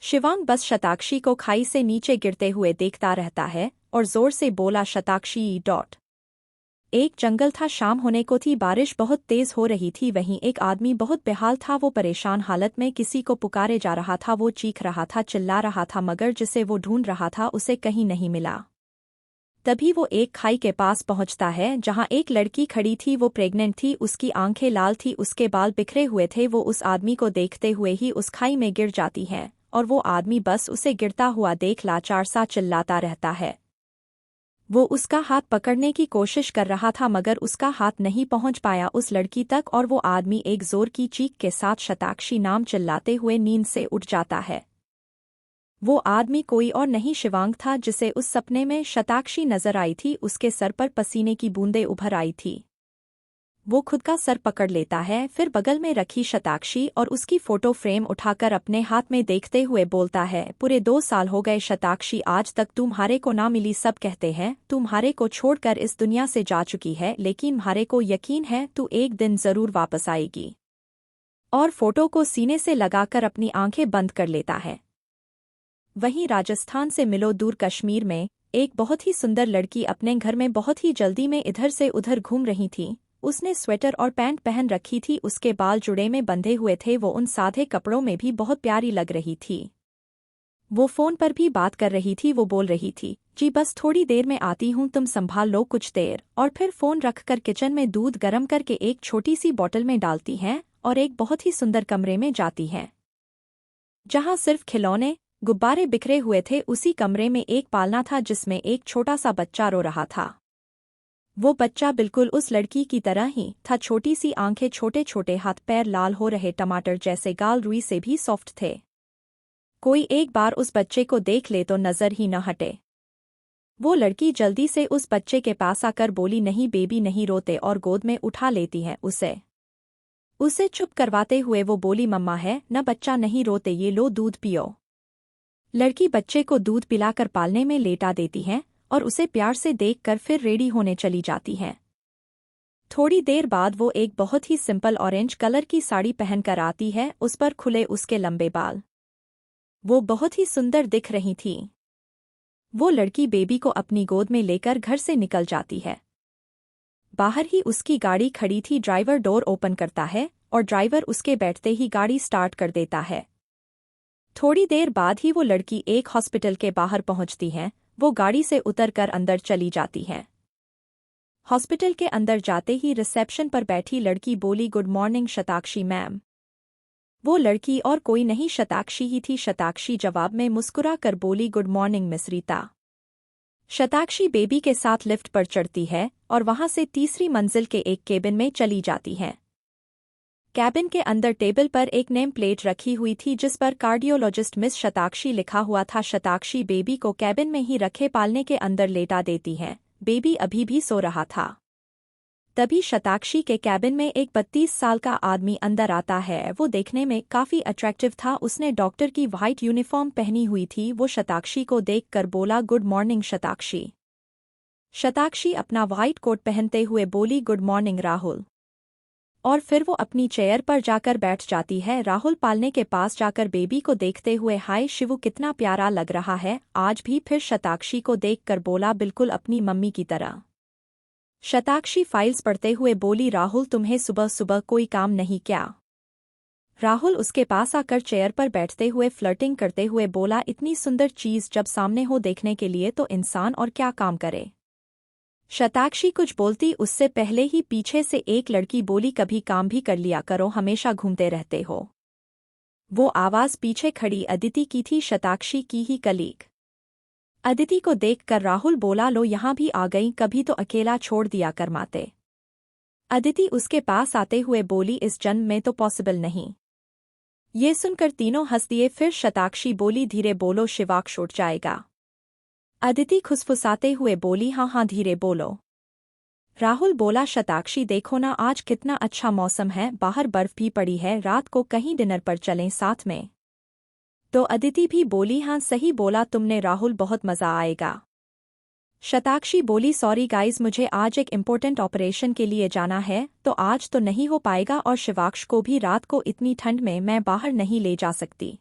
शिवांग बस शताक्षी को खाई से नीचे गिरते हुए देखता रहता है और जोर से बोला, शताक्षी। एक जंगल था, शाम होने को थी, बारिश बहुत तेज हो रही थी। वहीं एक आदमी बहुत बेहाल था। वो परेशान हालत में किसी को पुकारे जा रहा था। वो चीख रहा था, चिल्ला रहा था, मगर जिसे वो ढूंढ रहा था उसे कहीं नहीं मिला। तभी वो एक खाई के पास पहुंचता है जहां एक लड़की खड़ी थी। वो प्रेग्नेंट थी, उसकी आंखें लाल थी, उसके बाल बिखरे हुए थे। वो उस आदमी को देखते हुए ही उस खाई में गिर जाती है और वो आदमी बस उसे गिरता हुआ देख लाचार सा चिल्लाता रहता है। वो उसका हाथ पकड़ने की कोशिश कर रहा था मगर उसका हाथ नहीं पहुंच पाया उस लड़की तक, और वो आदमी एक जोर की चीख के साथ शताक्षी नाम चिल्लाते हुए नींद से उठ जाता है। वो आदमी कोई और नहीं, शिवांग था, जिसे उस सपने में शताक्षी नजर आई थी। उसके सर पर पसीने की बूंदें उभर आई थी। वो खुद का सर पकड़ लेता है, फिर बगल में रखी शताक्षी और उसकी फोटो फ्रेम उठाकर अपने हाथ में देखते हुए बोलता है, पूरे 2 साल हो गए शताक्षी, आज तक तुम्हारे को ना मिली। सब कहते हैं तुम्हारे को छोड़कर इस दुनिया से जा चुकी है, लेकिन म्हारे को यकीन है तू एक दिन जरूर वापस आएगी। और फोटो को सीने से लगाकर अपनी आंखें बंद कर लेता है। वहीं राजस्थान से मिलो दूर कश्मीर में एक बहुत ही सुंदर लड़की अपने घर में बहुत ही जल्दी में इधर से उधर घूम रही थी। उसने स्वेटर और पैंट पहन रखी थी, उसके बाल जुड़े में बंधे हुए थे। वो उन सादे कपड़ों में भी बहुत प्यारी लग रही थी। वो फोन पर भी बात कर रही थी। वो बोल रही थी, जी बस थोड़ी देर में आती हूँ, तुम संभाल लो कुछ देर। और फिर फोन रखकर किचन में दूध गर्म करके एक छोटी सी बोतल में डालती हैं और एक बहुत ही सुंदर कमरे में जाती हैं जहाँ सिर्फ खिलौने गुब्बारे बिखरे हुए थे। उसी कमरे में एक पालना था जिसमें एक छोटा सा बच्चा रो रहा था। वो बच्चा बिल्कुल उस लड़की की तरह ही था, छोटी सी आंखें, छोटे छोटे हाथ पैर, लाल हो रहे टमाटर जैसे गाल, रुई से भी सॉफ्ट थे। कोई एक बार उस बच्चे को देख ले तो नजर ही न हटे। वो लड़की जल्दी से उस बच्चे के पास आकर बोली, नहीं बेबी नहीं रोते, और गोद में उठा लेती है उसे चुप करवाते हुए वो बोली, मम्मा है न, बच्चा नहीं रोते, ये लो दूध पियो। लड़की बच्चे को दूध पिलाकर पालने में लेटा देती है और उसे प्यार से देखकर फिर रेडी होने चली जाती है। थोड़ी देर बाद वो एक बहुत ही सिंपल ऑरेंज कलर की साड़ी पहनकर आती है, उस पर खुले उसके लंबे बाल। वो बहुत ही सुंदर दिख रही थी। वो लड़की बेबी को अपनी गोद में लेकर घर से निकल जाती है। बाहर ही उसकी गाड़ी खड़ी थी। ड्राइवर डोर ओपन करता है और ड्राइवर उसके बैठते ही गाड़ी स्टार्ट कर देता है। थोड़ी देर बाद ही वो लड़की एक हॉस्पिटल के बाहर पहुंचती है। वो गाड़ी से उतरकर अंदर चली जाती है। हॉस्पिटल के अंदर जाते ही रिसेप्शन पर बैठी लड़की बोली, गुड मॉर्निंग शताक्षी मैम। वो लड़की और कोई नहीं, शताक्षी ही थी। शताक्षी जवाब में मुस्कुरा कर बोली, good morning miss Rita. Shatakshi baby के साथ लिफ्ट पर चढ़ती है और वहां से तीसरी मंजिल के एक केबिन में चली जाती है। कैबिन के अंदर टेबल पर एक नेम प्लेट रखी हुई थी जिस पर कार्डियोलॉजिस्ट मिस शताक्षी लिखा हुआ था। शताक्षी बेबी को कैबिन में ही रखे पालने के अंदर लेटा देती है। बेबी अभी भी सो रहा था। तभी शताक्षी के कैबिन में एक 32 साल का आदमी अंदर आता है। वो देखने में काफी अट्रैक्टिव था। उसने डॉक्टर की वाइट यूनिफॉर्म पहनी हुई थी। वो शताक्षी को देखकर बोला, गुड मॉर्निंग शताक्षी। शताक्षी अपना वाइट कोट पहनते हुए बोली, गुड मॉर्निंग राहुल। और फिर वो अपनी चेयर पर जाकर बैठ जाती है। राहुल पालने के पास जाकर बेबी को देखते हुए, हाय शिवू कितना प्यारा लग रहा है आज भी। फिर शताक्षी को देखकर बोला, बिल्कुल अपनी मम्मी की तरह। शताक्षी फाइल्स पढ़ते हुए बोली, राहुल तुम्हें सुबह सुबह कोई काम नहीं क्या? राहुल उसके पास आकर चेयर पर बैठते हुए फ्लर्टिंग करते हुए बोला, इतनी सुंदर चीज जब सामने हो देखने के लिए तो इंसान और क्या काम करे। शताक्षी कुछ बोलती उससे पहले ही पीछे से एक लड़की बोली, कभी काम भी कर लिया करो, हमेशा घूमते रहते हो। वो आवाज पीछे खड़ी अदिति की थी, शताक्षी की ही कलीग। अदिति को देखकर राहुल बोला, लो यहाँ भी आ गई, कभी तो अकेला छोड़ दिया कर माते। अदिति उसके पास आते हुए बोली, इस जन्म में तो पॉसिबल नहीं। ये सुनकर तीनों हंस दिए। फिर शताक्षी बोली, धीरे बोलो शिवाक्ष उठ जाएगा। अदिति खुसफुसाते हुए बोली, हाँ हाँ धीरे बोलो। राहुल बोला, शताक्षी देखो ना आज कितना अच्छा मौसम है, बाहर बर्फ भी पड़ी है, रात को कहीं डिनर पर चलें साथ में। तो अदिति भी बोली, हाँ सही बोला तुमने राहुल, बहुत मजा आएगा। शताक्षी बोली, सॉरी गाइज मुझे आज एक इम्पोर्टेंट ऑपरेशन के लिए जाना है तो आज तो नहीं हो पाएगा, और शिवाक्ष को भी रात को इतनी ठंड में मैं बाहर नहीं ले जा सकती।